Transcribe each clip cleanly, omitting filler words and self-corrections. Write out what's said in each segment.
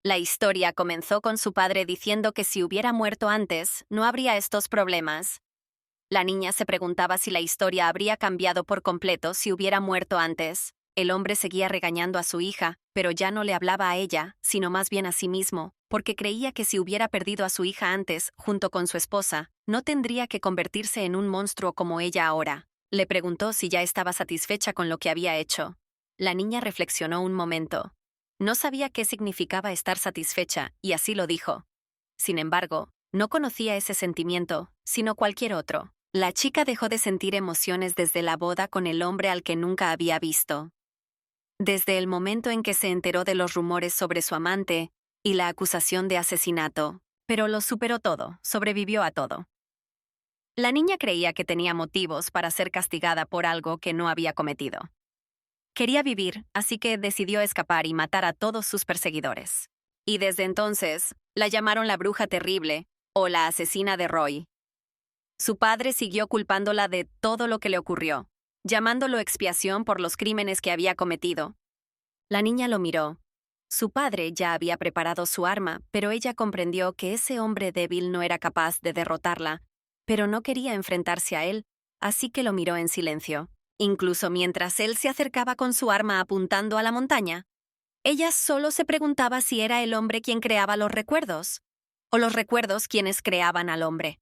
La historia comenzó con su padre diciendo que si hubiera muerto antes, no habría estos problemas. La niña se preguntaba si la historia habría cambiado por completo si hubiera muerto antes. El hombre seguía regañando a su hija, pero ya no le hablaba a ella, sino más bien a sí mismo, porque creía que si hubiera perdido a su hija antes, junto con su esposa, no tendría que convertirse en un monstruo como ella ahora. Le preguntó si ya estaba satisfecha con lo que había hecho. La niña reflexionó un momento. No sabía qué significaba estar satisfecha, y así lo dijo. Sin embargo, no conocía ese sentimiento, sino cualquier otro. La chica dejó de sentir emociones desde la boda con el hombre al que nunca había visto. Desde el momento en que se enteró de los rumores sobre su amante y la acusación de asesinato, pero lo superó todo, sobrevivió a todo. La niña creía que tenía motivos para ser castigada por algo que no había cometido. Quería vivir, así que decidió escapar y matar a todos sus perseguidores. Y desde entonces, la llamaron la bruja terrible o la asesina de Roy. Su padre siguió culpándola de todo lo que le ocurrió, llamándolo expiación por los crímenes que había cometido. La niña lo miró. Su padre ya había preparado su arma, pero ella comprendió que ese hombre débil no era capaz de derrotarla, pero no quería enfrentarse a él, así que lo miró en silencio. Incluso mientras él se acercaba con su arma apuntando a la montaña, ella solo se preguntaba si era el hombre quien creaba los recuerdos, o los recuerdos quienes creaban al hombre.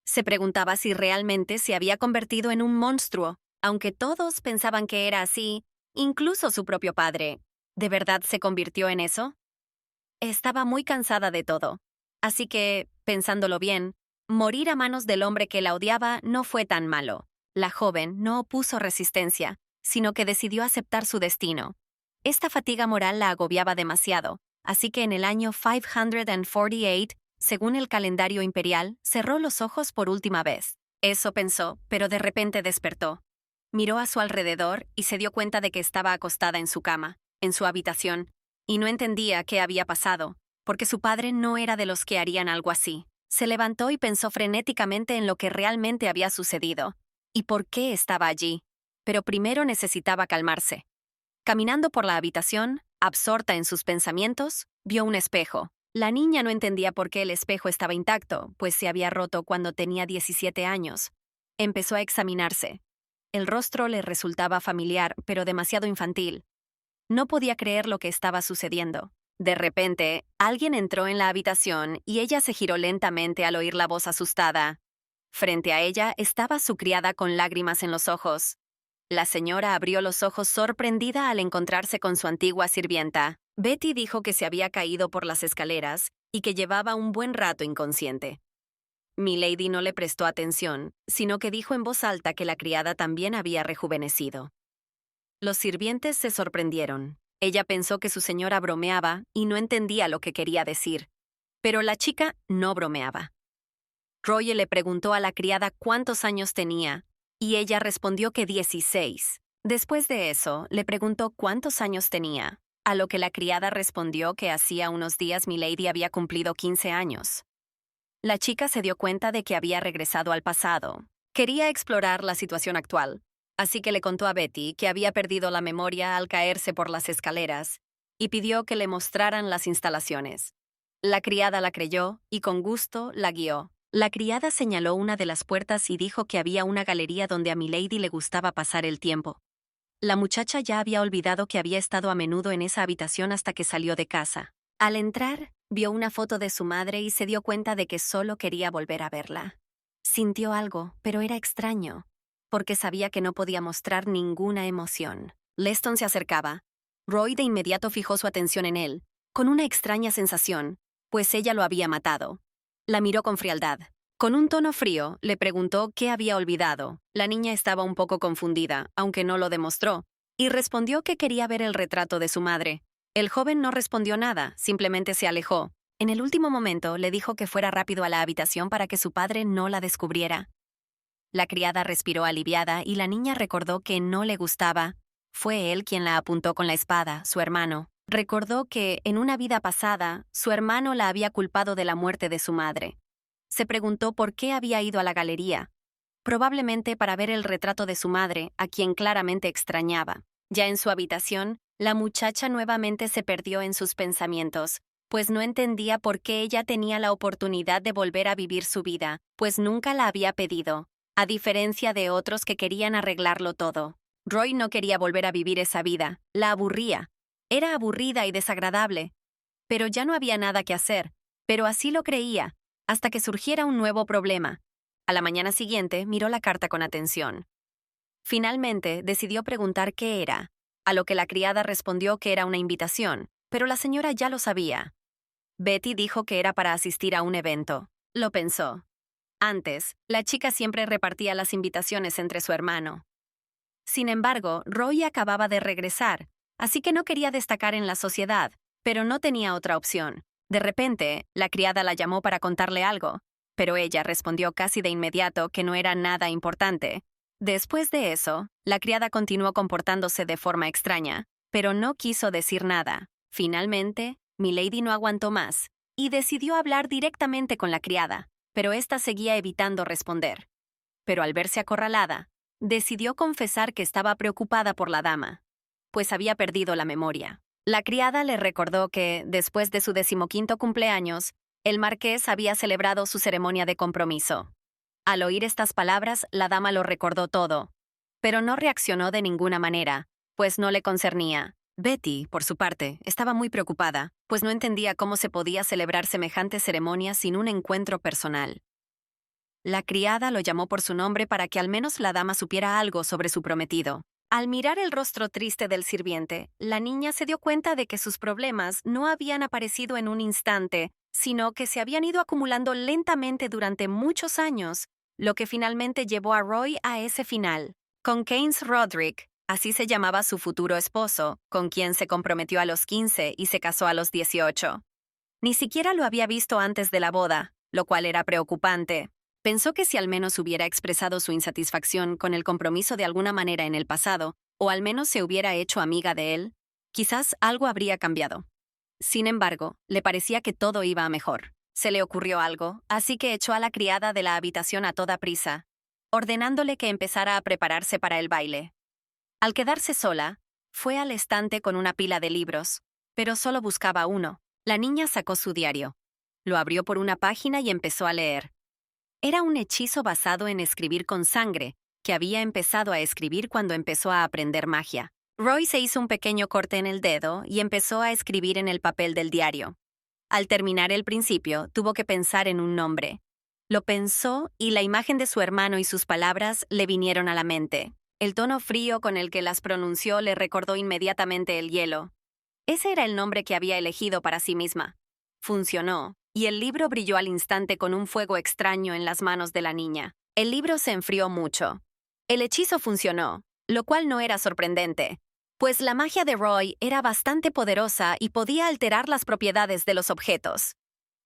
Se preguntaba si realmente se había convertido en un monstruo, aunque todos pensaban que era así, incluso su propio padre. ¿De verdad se convirtió en eso? Estaba muy cansada de todo. Así que, pensándolo bien, morir a manos del hombre que la odiaba no fue tan malo. La joven no opuso resistencia, sino que decidió aceptar su destino. Esta fatiga moral la agobiaba demasiado, así que en el año 548, según el calendario imperial, cerró los ojos por última vez. Eso pensó, pero de repente despertó. Miró a su alrededor y se dio cuenta de que estaba acostada en su cama, en su habitación, y no entendía qué había pasado, porque su padre no era de los que harían algo así. Se levantó y pensó frenéticamente en lo que realmente había sucedido, y por qué estaba allí. Pero primero necesitaba calmarse. Caminando por la habitación, absorta en sus pensamientos, vio un espejo. La niña no entendía por qué el espejo estaba intacto, pues se había roto cuando tenía 17 años. Empezó a examinarse. El rostro le resultaba familiar, pero demasiado infantil. No podía creer lo que estaba sucediendo. De repente, alguien entró en la habitación y ella se giró lentamente al oír la voz asustada. Frente a ella estaba su criada con lágrimas en los ojos. La señora abrió los ojos sorprendida al encontrarse con su antigua sirvienta. Betty dijo que se había caído por las escaleras y que llevaba un buen rato inconsciente. Milady no le prestó atención, sino que dijo en voz alta que la criada también había rejuvenecido. Los sirvientes se sorprendieron. Ella pensó que su señora bromeaba y no entendía lo que quería decir. Pero la chica no bromeaba. Roy le preguntó a la criada cuántos años tenía, y ella respondió que 16. Después de eso, le preguntó cuántos años tenía, a lo que la criada respondió que hacía unos días Milady había cumplido 15 años. La chica se dio cuenta de que había regresado al pasado. Quería explorar la situación actual, así que le contó a Betty que había perdido la memoria al caerse por las escaleras y pidió que le mostraran las instalaciones. La criada la creyó y con gusto la guió. La criada señaló una de las puertas y dijo que había una galería donde a Milady le gustaba pasar el tiempo. La muchacha ya había olvidado que había estado a menudo en esa habitación hasta que salió de casa. Al entrar, vio una foto de su madre y se dio cuenta de que solo quería volver a verla. Sintió algo, pero era extraño, porque sabía que no podía mostrar ninguna emoción. Leston se acercaba. Roy de inmediato fijó su atención en él, con una extraña sensación, pues ella lo había matado. La miró con frialdad. Con un tono frío, le preguntó qué había olvidado. La niña estaba un poco confundida, aunque no lo demostró, y respondió que quería ver el retrato de su madre. El joven no respondió nada, simplemente se alejó. En el último momento, le dijo que fuera rápido a la habitación para que su padre no la descubriera. La criada respiró aliviada y la niña recordó que no le gustaba. Fue él quien la apuntó con la espada, su hermano. Recordó que, en una vida pasada, su hermano la había culpado de la muerte de su madre. Se preguntó por qué había ido a la galería. Probablemente para ver el retrato de su madre, a quien claramente extrañaba. Ya en su habitación, La muchacha nuevamente se perdió en sus pensamientos, pues no entendía por qué ella tenía la oportunidad de volver a vivir su vida, pues nunca la había pedido, a diferencia de otros que querían arreglarlo todo. Roy no quería volver a vivir esa vida, la aburría. Era aburrida y desagradable. Pero ya no había nada que hacer, pero así lo creía, hasta que surgiera un nuevo problema. A la mañana siguiente miró la carta con atención. Finalmente decidió preguntar qué era, a lo que la criada respondió que era una invitación, pero la señora ya lo sabía. Betty dijo que era para asistir a un evento. Lo pensó. Antes, la chica siempre repartía las invitaciones entre su hermano. Sin embargo, Roy acababa de regresar, así que no quería destacar en la sociedad, pero no tenía otra opción. De repente, la criada la llamó para contarle algo, pero ella respondió casi de inmediato que no era nada importante. Después de eso, la criada continuó comportándose de forma extraña, pero no quiso decir nada. Finalmente, Milady no aguantó más y decidió hablar directamente con la criada, pero ésta seguía evitando responder. Pero al verse acorralada, decidió confesar que estaba preocupada por la dama, pues había perdido la memoria. La criada le recordó que, después de su 15º cumpleaños, el marqués había celebrado su ceremonia de compromiso. Al oír estas palabras, la dama lo recordó todo, pero no reaccionó de ninguna manera, pues no le concernía. Betty, por su parte, estaba muy preocupada, pues no entendía cómo se podía celebrar semejante ceremonia sin un encuentro personal. La criada lo llamó por su nombre para que al menos la dama supiera algo sobre su prometido. Al mirar el rostro triste del sirviente, la niña se dio cuenta de que sus problemas no habían aparecido en un instante, sino que se habían ido acumulando lentamente durante muchos años, lo que finalmente llevó a Roy a ese final. Con Keynes Roderick, así se llamaba su futuro esposo, con quien se comprometió a los 15 y se casó a los 18. Ni siquiera lo había visto antes de la boda, lo cual era preocupante. Pensó que si al menos hubiera expresado su insatisfacción con el compromiso de alguna manera en el pasado, o al menos se hubiera hecho amiga de él, quizás algo habría cambiado. Sin embargo, le parecía que todo iba a mejor. Se le ocurrió algo, así que echó a la criada de la habitación a toda prisa, ordenándole que empezara a prepararse para el baile. Al quedarse sola, fue al estante con una pila de libros, pero solo buscaba uno. La niña sacó su diario. Lo abrió por una página y empezó a leer. Era un hechizo basado en escribir con sangre, que había empezado a escribir cuando empezó a aprender magia. Roy se hizo un pequeño corte en el dedo y empezó a escribir en el papel del diario. Al terminar el principio, tuvo que pensar en un nombre. Lo pensó y la imagen de su hermano y sus palabras le vinieron a la mente. El tono frío con el que las pronunció le recordó inmediatamente el hielo. Ese era el nombre que había elegido para sí misma. Funcionó, y el libro brilló al instante con un fuego extraño en las manos de la niña. El libro se enfrió mucho. El hechizo funcionó, lo cual no era sorprendente, pues la magia de Roy era bastante poderosa y podía alterar las propiedades de los objetos.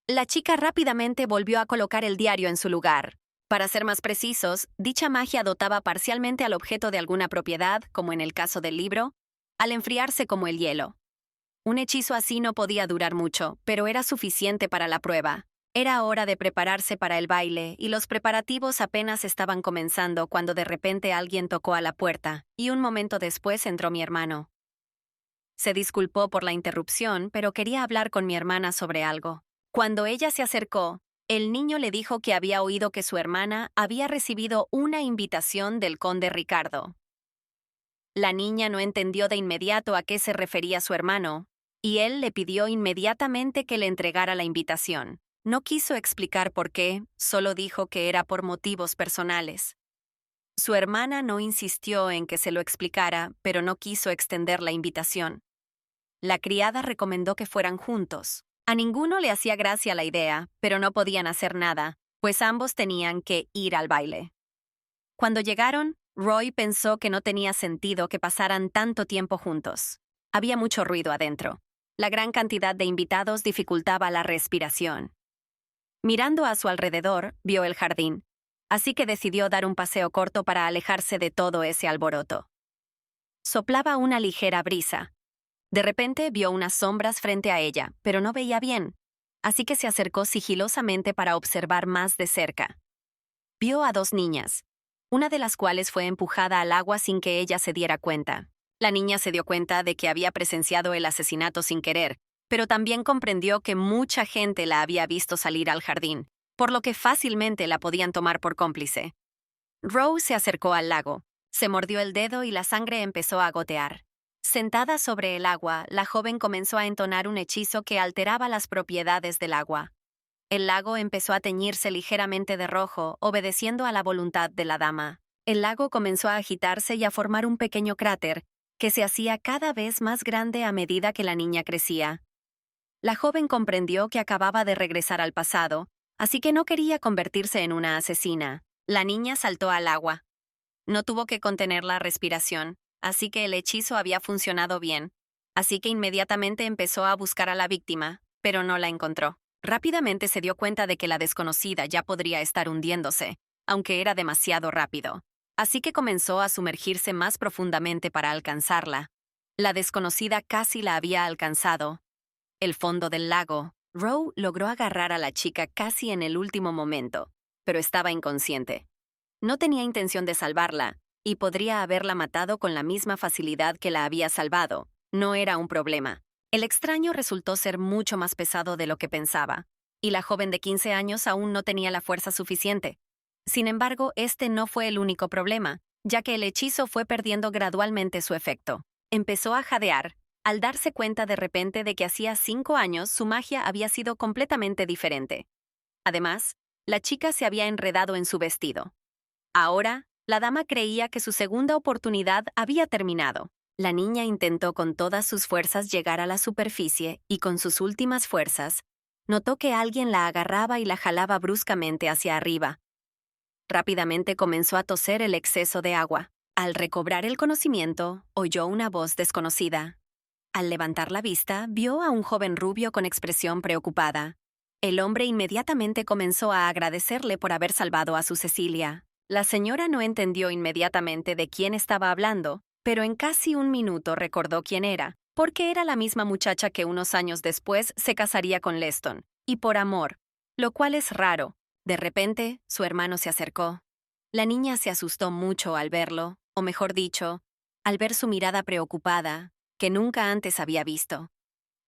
La chica rápidamente volvió a colocar el diario en su lugar. Para ser más precisos, dicha magia dotaba parcialmente al objeto de alguna propiedad, como en el caso del libro, al enfriarse como el hielo. Un hechizo así no podía durar mucho, pero era suficiente para la prueba. Era hora de prepararse para el baile, y los preparativos apenas estaban comenzando cuando de repente alguien tocó a la puerta, y un momento después entró mi hermano. Se disculpó por la interrupción, pero quería hablar con mi hermana sobre algo. Cuando ella se acercó, el niño le dijo que había oído que su hermana había recibido una invitación del conde Ricardo. La niña no entendió de inmediato a qué se refería su hermano, y él le pidió inmediatamente que le entregara la invitación. No quiso explicar por qué, solo dijo que era por motivos personales. Su hermana no insistió en que se lo explicara, pero no quiso extender la invitación. La criada recomendó que fueran juntos. A ninguno le hacía gracia la idea, pero no podían hacer nada, pues ambos tenían que ir al baile. Cuando llegaron, Roy pensó que no tenía sentido que pasaran tanto tiempo juntos. Había mucho ruido adentro. La gran cantidad de invitados dificultaba la respiración. Mirando a su alrededor, vio el jardín, así que decidió dar un paseo corto para alejarse de todo ese alboroto. Soplaba una ligera brisa. De repente vio unas sombras frente a ella, pero no veía bien, así que se acercó sigilosamente para observar más de cerca. Vio a dos niñas, una de las cuales fue empujada al agua sin que ella se diera cuenta. La niña se dio cuenta de que había presenciado el asesinato sin querer, pero también comprendió que mucha gente la había visto salir al jardín, por lo que fácilmente la podían tomar por cómplice. Rose se acercó al lago, se mordió el dedo y la sangre empezó a gotear. Sentada sobre el agua, la joven comenzó a entonar un hechizo que alteraba las propiedades del agua. El lago empezó a teñirse ligeramente de rojo, obedeciendo a la voluntad de la dama. El lago comenzó a agitarse y a formar un pequeño cráter, que se hacía cada vez más grande a medida que la niña crecía. La joven comprendió que acababa de regresar al pasado, así que no quería convertirse en una asesina. La niña saltó al agua. No tuvo que contener la respiración, así que el hechizo había funcionado bien. Así que inmediatamente empezó a buscar a la víctima, pero no la encontró. Rápidamente se dio cuenta de que la desconocida ya podría estar hundiéndose, aunque era demasiado rápido. Así que comenzó a sumergirse más profundamente para alcanzarla. La desconocida casi la había alcanzado. El fondo del lago. Roe logró agarrar a la chica casi en el último momento, pero estaba inconsciente. No tenía intención de salvarla, y podría haberla matado con la misma facilidad que la había salvado. No era un problema. El extraño resultó ser mucho más pesado de lo que pensaba, y la joven de 15 años aún no tenía la fuerza suficiente. Sin embargo, este no fue el único problema, ya que el hechizo fue perdiendo gradualmente su efecto. Empezó a jadear, al darse cuenta de repente de que hacía 5 años su magia había sido completamente diferente. Además, la chica se había enredado en su vestido. Ahora, la dama creía que su segunda oportunidad había terminado. La niña intentó con todas sus fuerzas llegar a la superficie y con sus últimas fuerzas, notó que alguien la agarraba y la jalaba bruscamente hacia arriba. Rápidamente comenzó a toser el exceso de agua. Al recobrar el conocimiento, oyó una voz desconocida. Al levantar la vista, vio a un joven rubio con expresión preocupada. El hombre inmediatamente comenzó a agradecerle por haber salvado a su Cecilia. La señora no entendió inmediatamente de quién estaba hablando, pero en casi un minuto recordó quién era, porque era la misma muchacha que unos años después se casaría con Leston, y por amor, lo cual es raro. De repente, su hermano se acercó. La niña se asustó mucho al verlo, o mejor dicho, al ver su mirada preocupada, que nunca antes había visto.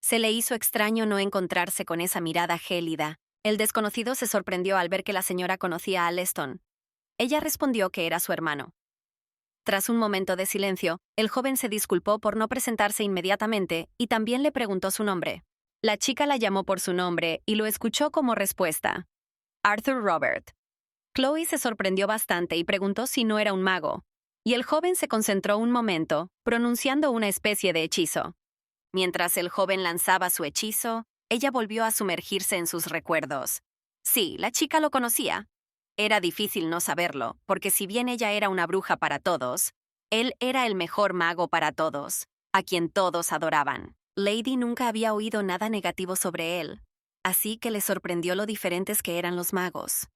Se le hizo extraño no encontrarse con esa mirada gélida. El desconocido se sorprendió al ver que la señora conocía a Leston. Ella respondió que era su hermano. Tras un momento de silencio, el joven se disculpó por no presentarse inmediatamente y también le preguntó su nombre. La chica la llamó por su nombre y lo escuchó como respuesta. Arthur Robert. Chloe se sorprendió bastante y preguntó si no era un mago, y el joven se concentró un momento, pronunciando una especie de hechizo. Mientras el joven lanzaba su hechizo, ella volvió a sumergirse en sus recuerdos. Sí, la chica lo conocía. Era difícil no saberlo, porque si bien ella era una bruja para todos, él era el mejor mago para todos, a quien todos adoraban. Lady nunca había oído nada negativo sobre él, así que le sorprendió lo diferentes que eran los magos.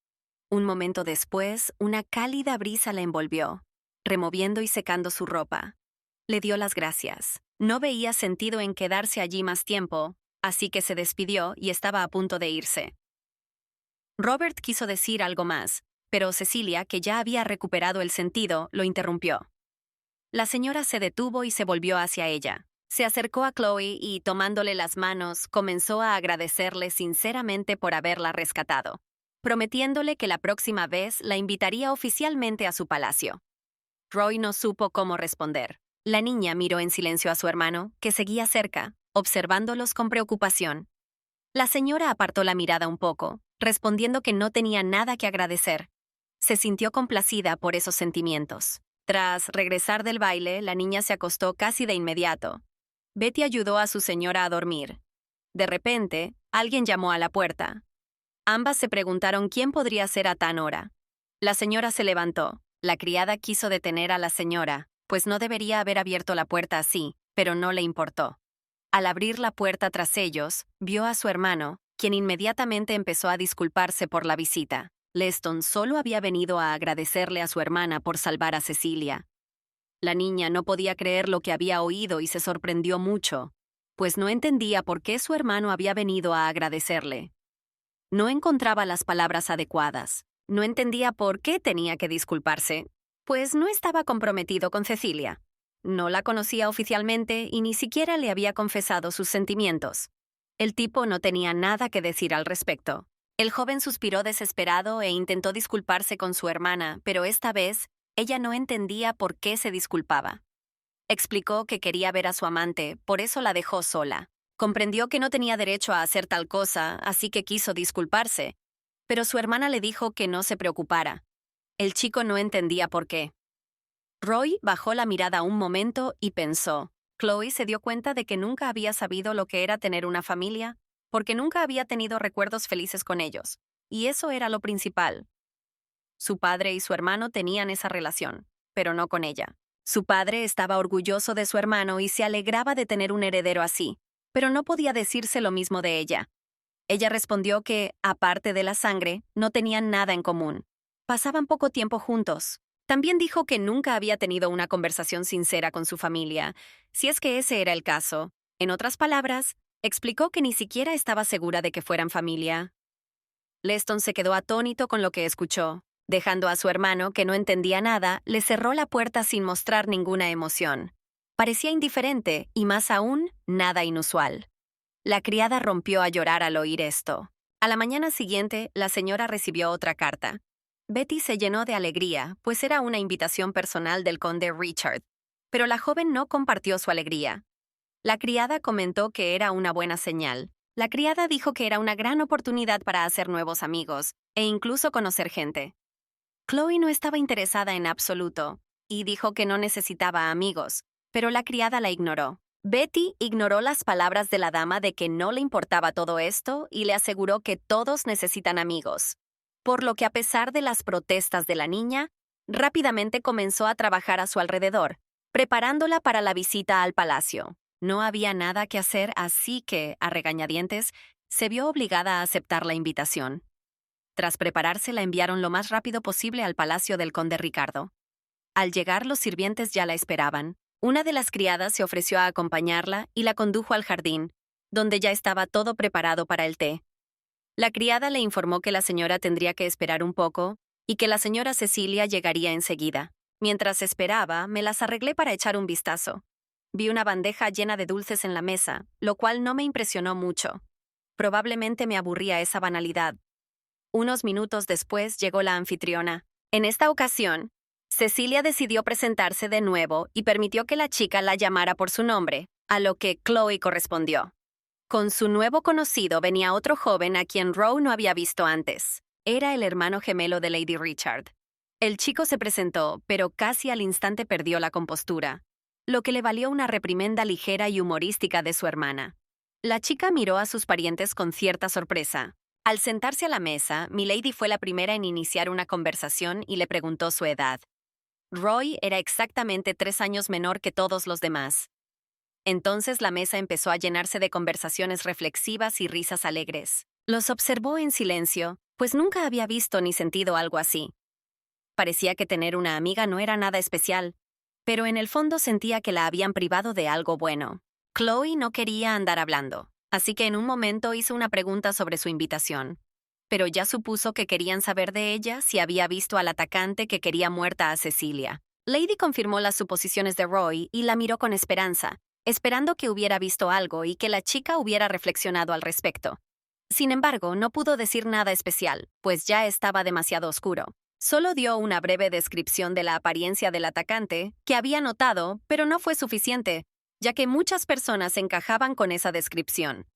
Un momento después, una cálida brisa la envolvió, removiendo y secando su ropa. Le dio las gracias. No veía sentido en quedarse allí más tiempo, así que se despidió y estaba a punto de irse. Robert quiso decir algo más, pero Cecilia, que ya había recuperado el sentido, lo interrumpió. La señora se detuvo y se volvió hacia ella. Se acercó a Chloe y, tomándole las manos, comenzó a agradecerle sinceramente por haberla rescatado, prometiéndole que la próxima vez la invitaría oficialmente a su palacio. Roy no supo cómo responder. La niña miró en silencio a su hermano, que seguía cerca, observándolos con preocupación. La señora apartó la mirada un poco, respondiendo que no tenía nada que agradecer. Se sintió complacida por esos sentimientos. Tras regresar del baile, la niña se acostó casi de inmediato. Betty ayudó a su señora a dormir. De repente, alguien llamó a la puerta. Ambas se preguntaron quién podría ser a tan hora. La señora se levantó. La criada quiso detener a la señora, pues no debería haber abierto la puerta así, pero no le importó. Al abrir la puerta tras ellos, vio a su hermano, quien inmediatamente empezó a disculparse por la visita. Leston solo había venido a agradecerle a su hermana por salvar a Cecilia. La niña no podía creer lo que había oído y se sorprendió mucho, pues no entendía por qué su hermano había venido a agradecerle. No encontraba las palabras adecuadas. No entendía por qué tenía que disculparse, pues no estaba comprometido con Cecilia. No la conocía oficialmente y ni siquiera le había confesado sus sentimientos. El tipo no tenía nada que decir al respecto. El joven suspiró desesperado e intentó disculparse con su hermana, pero esta vez ella no entendía por qué se disculpaba. Explicó que quería ver a su amante, por eso la dejó sola. Comprendió que no tenía derecho a hacer tal cosa, así que quiso disculparse. Pero su hermana le dijo que no se preocupara. El chico no entendía por qué. Roy bajó la mirada un momento y pensó. Chloe se dio cuenta de que nunca había sabido lo que era tener una familia, porque nunca había tenido recuerdos felices con ellos. Y eso era lo principal. Su padre y su hermano tenían esa relación, pero no con ella. Su padre estaba orgulloso de su hermano y se alegraba de tener un heredero así, pero no podía decirse lo mismo de ella. Ella respondió que, aparte de la sangre, no tenían nada en común. Pasaban poco tiempo juntos. También dijo que nunca había tenido una conversación sincera con su familia, si es que ese era el caso. En otras palabras, explicó que ni siquiera estaba segura de que fueran familia. Leston se quedó atónito con lo que escuchó. Dejando a su hermano, que no entendía nada, le cerró la puerta sin mostrar ninguna emoción. Parecía indiferente y, más aún, nada inusual. La criada rompió a llorar al oír esto. A la mañana siguiente, la señora recibió otra carta. Betty se llenó de alegría, pues era una invitación personal del conde Richard. Pero la joven no compartió su alegría. La criada comentó que era una buena señal. La criada dijo que era una gran oportunidad para hacer nuevos amigos, e incluso conocer gente. Chloe no estaba interesada en absoluto, y dijo que no necesitaba amigos, pero la criada la ignoró. Betty ignoró las palabras de la dama de que no le importaba todo esto y le aseguró que todos necesitan amigos. Por lo que, a pesar de las protestas de la niña, rápidamente comenzó a trabajar a su alrededor, preparándola para la visita al palacio. No había nada que hacer, así que, a regañadientes, se vio obligada a aceptar la invitación. Tras prepararse, la enviaron lo más rápido posible al palacio del conde Ricardo. Al llegar, los sirvientes ya la esperaban. Una de las criadas se ofreció a acompañarla y la condujo al jardín, donde ya estaba todo preparado para el té. La criada le informó que la señora tendría que esperar un poco y que la señora Cecilia llegaría enseguida. Mientras esperaba, me las arreglé para echar un vistazo. Vi una bandeja llena de dulces en la mesa, lo cual no me impresionó mucho. Probablemente me aburría esa banalidad. Unos minutos después llegó la anfitriona. En esta ocasión, Cecilia decidió presentarse de nuevo y permitió que la chica la llamara por su nombre, a lo que Chloe correspondió. Con su nuevo conocido venía otro joven a quien Roe no había visto antes. Era el hermano gemelo de Lady Richard. El chico se presentó, pero casi al instante perdió la compostura, lo que le valió una reprimenda ligera y humorística de su hermana. La chica miró a sus parientes con cierta sorpresa. Al sentarse a la mesa, Milady fue la primera en iniciar una conversación y le preguntó su edad. Roy era exactamente 3 años menor que todos los demás. Entonces la mesa empezó a llenarse de conversaciones reflexivas y risas alegres. Los observó en silencio, pues nunca había visto ni sentido algo así. Parecía que tener una amiga no era nada especial, pero en el fondo sentía que la habían privado de algo bueno. Chloe no quería andar hablando, así que en un momento hizo una pregunta sobre su invitación. Pero ya supuso que querían saber de ella si había visto al atacante que quería muerta a Cecilia. Lady confirmó las suposiciones de Roy y la miró con esperanza, esperando que hubiera visto algo y que la chica hubiera reflexionado al respecto. Sin embargo, no pudo decir nada especial, pues ya estaba demasiado oscuro. Solo dio una breve descripción de la apariencia del atacante, que había notado, pero no fue suficiente, ya que muchas personas encajaban con esa descripción.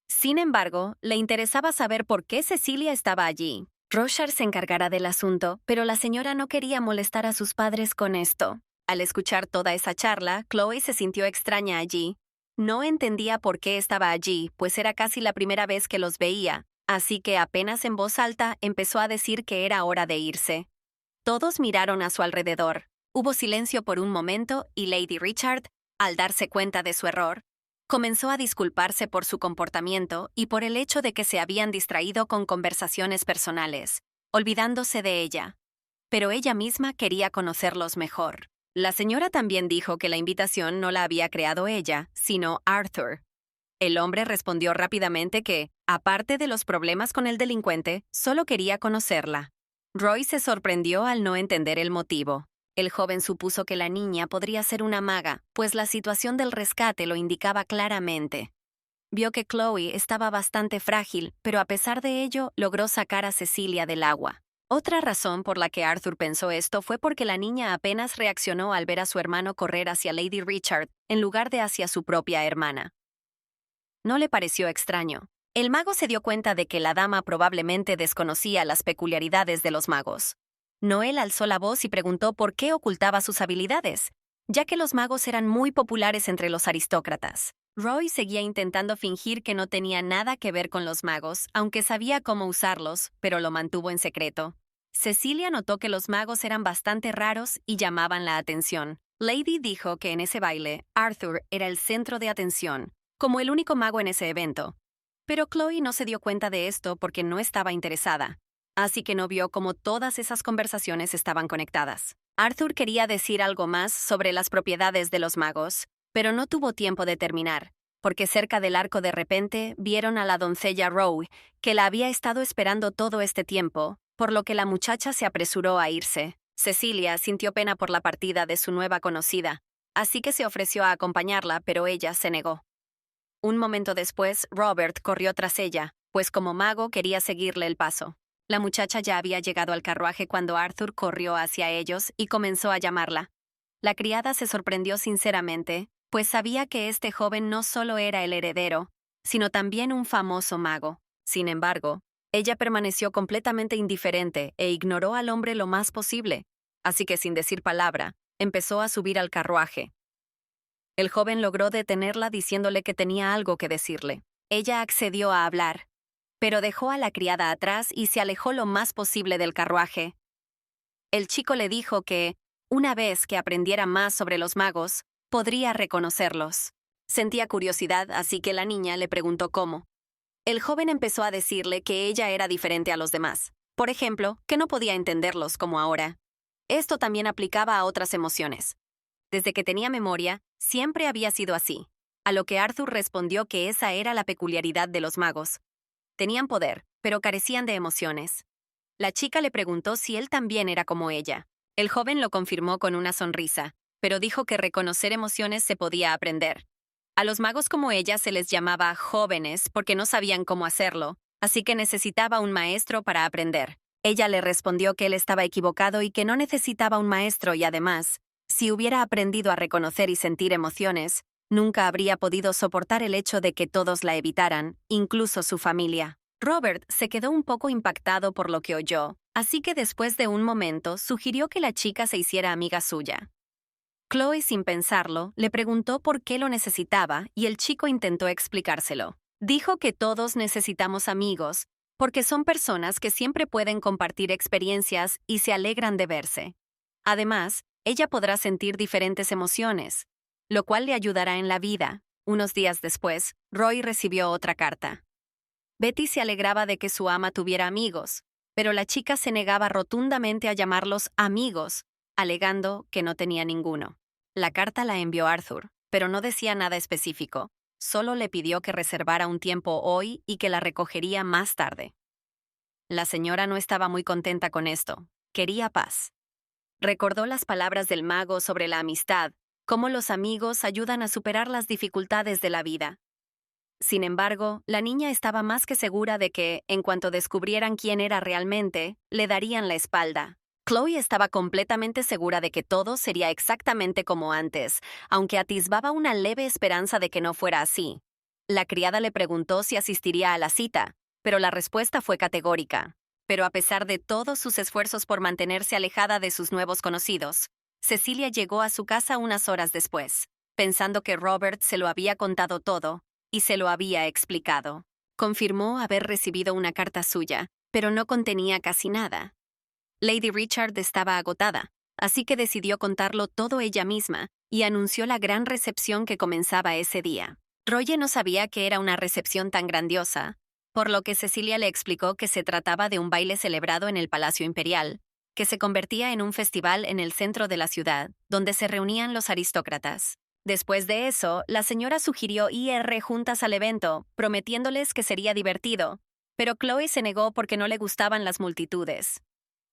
Sin embargo, le interesaba saber por qué Cecilia estaba allí. Rochard se encargará del asunto, pero la señora no quería molestar a sus padres con esto. Al escuchar toda esa charla, Chloe se sintió extraña allí. No entendía por qué estaba allí, pues era casi la primera vez que los veía, así que apenas en voz alta empezó a decir que era hora de irse. Todos miraron a su alrededor. Hubo silencio por un momento y Lady Richard, al darse cuenta de su error, comenzó a disculparse por su comportamiento y por el hecho de que se habían distraído con conversaciones personales, olvidándose de ella. Pero ella misma quería conocerlos mejor. La señora también dijo que la invitación no la había creado ella, sino Arthur. El hombre respondió rápidamente que, aparte de los problemas con el delincuente, solo quería conocerla. Roy se sorprendió al no entender el motivo. El joven supuso que la niña podría ser una maga, pues la situación del rescate lo indicaba claramente. Vio que Chloe estaba bastante frágil, pero a pesar de ello, logró sacar a Cecilia del agua. Otra razón por la que Arthur pensó esto fue porque la niña apenas reaccionó al ver a su hermano correr hacia Lady Richard, en lugar de hacia su propia hermana. No le pareció extraño. El mago se dio cuenta de que la dama probablemente desconocía las peculiaridades de los magos. Noel alzó la voz y preguntó por qué ocultaba sus habilidades, ya que los magos eran muy populares entre los aristócratas. Roy seguía intentando fingir que no tenía nada que ver con los magos, aunque sabía cómo usarlos, pero lo mantuvo en secreto. Cecilia notó que los magos eran bastante raros y llamaban la atención. Lady dijo que en ese baile, Arthur era el centro de atención, como el único mago en ese evento. Pero Chloe no se dio cuenta de esto porque no estaba interesada, así que no vio cómo todas esas conversaciones estaban conectadas. Arthur quería decir algo más sobre las propiedades de los magos, pero no tuvo tiempo de terminar, porque cerca del arco de repente vieron a la doncella Rowe, que la había estado esperando todo este tiempo, por lo que la muchacha se apresuró a irse. Cecilia sintió pena por la partida de su nueva conocida, así que se ofreció a acompañarla, pero ella se negó. Un momento después, Robert corrió tras ella, pues como mago quería seguirle el paso. La muchacha ya había llegado al carruaje cuando Arthur corrió hacia ellos y comenzó a llamarla. La criada se sorprendió sinceramente, pues sabía que este joven no solo era el heredero, sino también un famoso mago. Sin embargo, ella permaneció completamente indiferente e ignoró al hombre lo más posible, así que sin decir palabra, empezó a subir al carruaje. El joven logró detenerla diciéndole que tenía algo que decirle. Ella accedió a hablar, pero dejó a la criada atrás y se alejó lo más posible del carruaje. El chico le dijo que, una vez que aprendiera más sobre los magos, podría reconocerlos. Sentía curiosidad, así que la niña le preguntó cómo. El joven empezó a decirle que ella era diferente a los demás. Por ejemplo, que no podía entenderlos como ahora. Esto también aplicaba a otras emociones. Desde que tenía memoria, siempre había sido así, a lo que Arthur respondió que esa era la peculiaridad de los magos. Tenían poder, pero carecían de emociones. La chica le preguntó si él también era como ella. El joven lo confirmó con una sonrisa, pero dijo que reconocer emociones se podía aprender. A los magos como ella se les llamaba jóvenes porque no sabían cómo hacerlo, así que necesitaba un maestro para aprender. Ella le respondió que él estaba equivocado y que no necesitaba un maestro y además, si hubiera aprendido a reconocer y sentir emociones, nunca habría podido soportar el hecho de que todos la evitaran, incluso su familia. Robert se quedó un poco impactado por lo que oyó, así que después de un momento sugirió que la chica se hiciera amiga suya. Chloe, sin pensarlo, le preguntó por qué lo necesitaba y el chico intentó explicárselo. Dijo que todos necesitamos amigos, porque son personas que siempre pueden compartir experiencias y se alegran de verse. Además, ella podrá sentir diferentes emociones, lo cual le ayudará en la vida. Unos días después, Roy recibió otra carta. Betty se alegraba de que su ama tuviera amigos, pero la chica se negaba rotundamente a llamarlos amigos, alegando que no tenía ninguno. La carta la envió Arthur, pero no decía nada específico, solo le pidió que reservara un tiempo hoy y que la recogería más tarde. La señora no estaba muy contenta con esto, quería paz. Recordó las palabras del mago sobre la amistad, cómo los amigos ayudan a superar las dificultades de la vida. Sin embargo, la niña estaba más que segura de que, en cuanto descubrieran quién era realmente, le darían la espalda. Chloe estaba completamente segura de que todo sería exactamente como antes, aunque atisbaba una leve esperanza de que no fuera así. La criada le preguntó si asistiría a la cita, pero la respuesta fue categórica. Pero a pesar de todos sus esfuerzos por mantenerse alejada de sus nuevos conocidos, Cecilia llegó a su casa unas horas después, pensando que Robert se lo había contado todo y se lo había explicado. Confirmó haber recibido una carta suya, pero no contenía casi nada. Lady Richard estaba agotada, así que decidió contarlo todo ella misma y anunció la gran recepción que comenzaba ese día. Roger no sabía que era una recepción tan grandiosa, por lo que Cecilia le explicó que se trataba de un baile celebrado en el Palacio Imperial, que se convertía en un festival en el centro de la ciudad, donde se reunían los aristócratas. Después de eso, la señora sugirió ir juntas al evento, prometiéndoles que sería divertido, pero Chloe se negó porque no le gustaban las multitudes.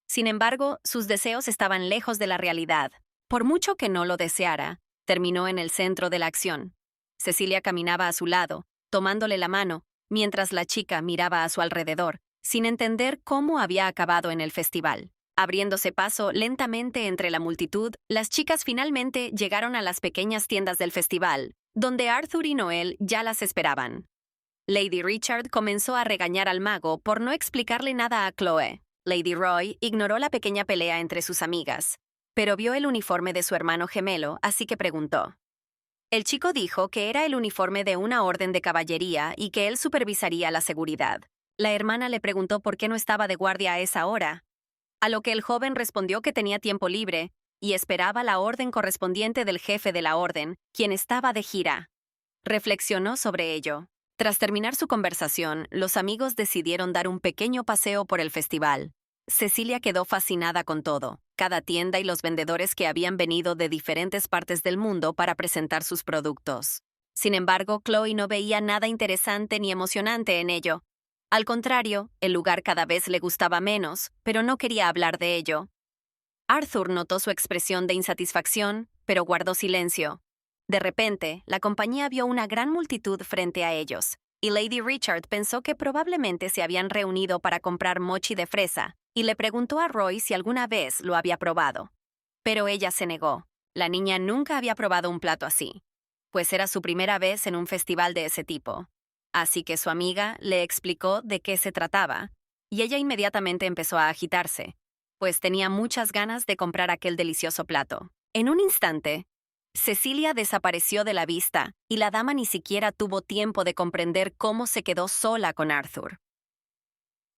Sin embargo, sus deseos estaban lejos de la realidad. Por mucho que no lo deseara, terminó en el centro de la acción. Cecilia caminaba a su lado, tomándole la mano, mientras la chica miraba a su alrededor, sin entender cómo había acabado en el festival. Abriéndose paso lentamente entre la multitud, las chicas finalmente llegaron a las pequeñas tiendas del festival, donde Arthur y Noel ya las esperaban. Lady Richard comenzó a regañar al mago por no explicarle nada a Chloe. Lady Roy ignoró la pequeña pelea entre sus amigas, pero vio el uniforme de su hermano gemelo, así que preguntó. El chico dijo que era el uniforme de una orden de caballería y que él supervisaría la seguridad. La hermana le preguntó por qué no estaba de guardia a esa hora, a lo que el joven respondió que tenía tiempo libre y esperaba la orden correspondiente del jefe de la orden, quien estaba de gira. Reflexionó sobre ello. Tras terminar su conversación, los amigos decidieron dar un pequeño paseo por el festival. Cecilia quedó fascinada con todo, cada tienda y los vendedores que habían venido de diferentes partes del mundo para presentar sus productos. Sin embargo, Chloe no veía nada interesante ni emocionante en ello. Al contrario, el lugar cada vez le gustaba menos, pero no quería hablar de ello. Arthur notó su expresión de insatisfacción, pero guardó silencio. De repente, la compañía vio una gran multitud frente a ellos, y Lady Richard pensó que probablemente se habían reunido para comprar mochi de fresa, y le preguntó a Roy si alguna vez lo había probado. Pero ella se negó. La niña nunca había probado un plato así, pues era su primera vez en un festival de ese tipo. Así que su amiga le explicó de qué se trataba, y ella inmediatamente empezó a agitarse, pues tenía muchas ganas de comprar aquel delicioso plato. En un instante, Cecilia desapareció de la vista, y la dama ni siquiera tuvo tiempo de comprender cómo se quedó sola con Arthur.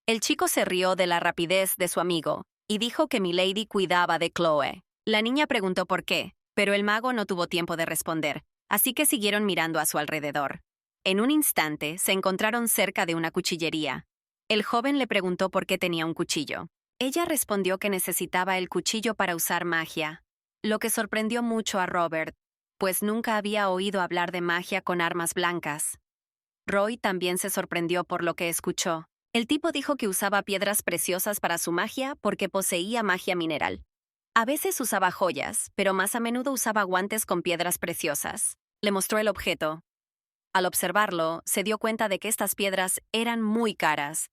El chico se rió de la rapidez de su amigo, y dijo que Milady cuidaba de Chloe. La niña preguntó por qué, pero el mago no tuvo tiempo de responder, así que siguieron mirando a su alrededor. En un instante, se encontraron cerca de una cuchillería. El joven le preguntó por qué tenía un cuchillo. Ella respondió que necesitaba el cuchillo para usar magia, lo que sorprendió mucho a Robert, pues nunca había oído hablar de magia con armas blancas. Roy también se sorprendió por lo que escuchó. El tipo dijo que usaba piedras preciosas para su magia porque poseía magia mineral. A veces usaba joyas, pero más a menudo usaba guantes con piedras preciosas. Le mostró el objeto. Al observarlo, se dio cuenta de que estas piedras eran muy caras.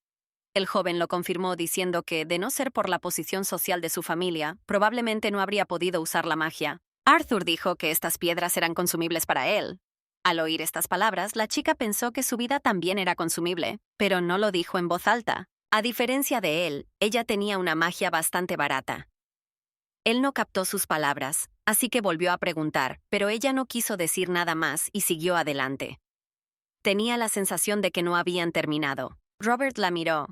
El joven lo confirmó diciendo que, de no ser por la posición social de su familia, probablemente no habría podido usar la magia. Arthur dijo que estas piedras eran consumibles para él. Al oír estas palabras, la chica pensó que su vida también era consumible, pero no lo dijo en voz alta. A diferencia de él, ella tenía una magia bastante barata. Él no captó sus palabras, así que volvió a preguntar, pero ella no quiso decir nada más y siguió adelante. Tenía la sensación de que no habían terminado. Robert la miró.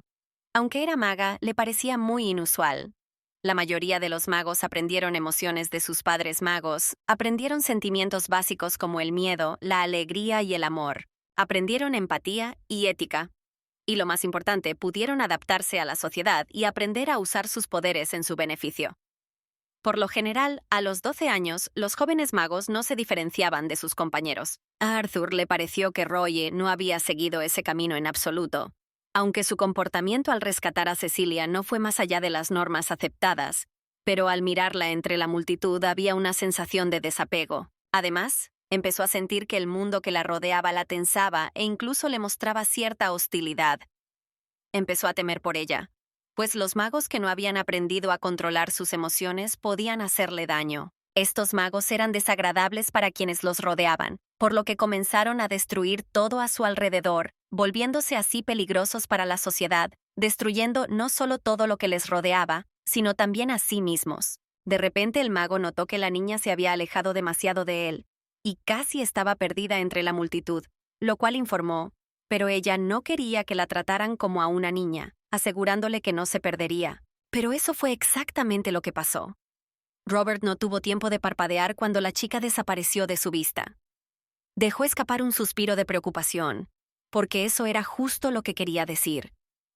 Aunque era maga, le parecía muy inusual. La mayoría de los magos aprendieron emociones de sus padres magos, aprendieron sentimientos básicos como el miedo, la alegría y el amor, aprendieron empatía y ética. Y lo más importante, pudieron adaptarse a la sociedad y aprender a usar sus poderes en su beneficio. Por lo general, a los 12 años, los jóvenes magos no se diferenciaban de sus compañeros. A Arthur le pareció que Roy no había seguido ese camino en absoluto. Aunque su comportamiento al rescatar a Cecilia no fue más allá de las normas aceptadas, pero al mirarla entre la multitud había una sensación de desapego. Además, empezó a sentir que el mundo que la rodeaba la tensaba e incluso le mostraba cierta hostilidad. Empezó a temer por ella, pues los magos que no habían aprendido a controlar sus emociones podían hacerle daño. Estos magos eran desagradables para quienes los rodeaban, por lo que comenzaron a destruir todo a su alrededor, volviéndose así peligrosos para la sociedad, destruyendo no solo todo lo que les rodeaba, sino también a sí mismos. De repente el mago notó que la niña se había alejado demasiado de él, y casi estaba perdida entre la multitud, lo cual informó, pero ella no quería que la trataran como a una niña, asegurándole que no se perdería. Pero eso fue exactamente lo que pasó. Robert no tuvo tiempo de parpadear cuando la chica desapareció de su vista. Dejó escapar un suspiro de preocupación, porque eso era justo lo que quería decir.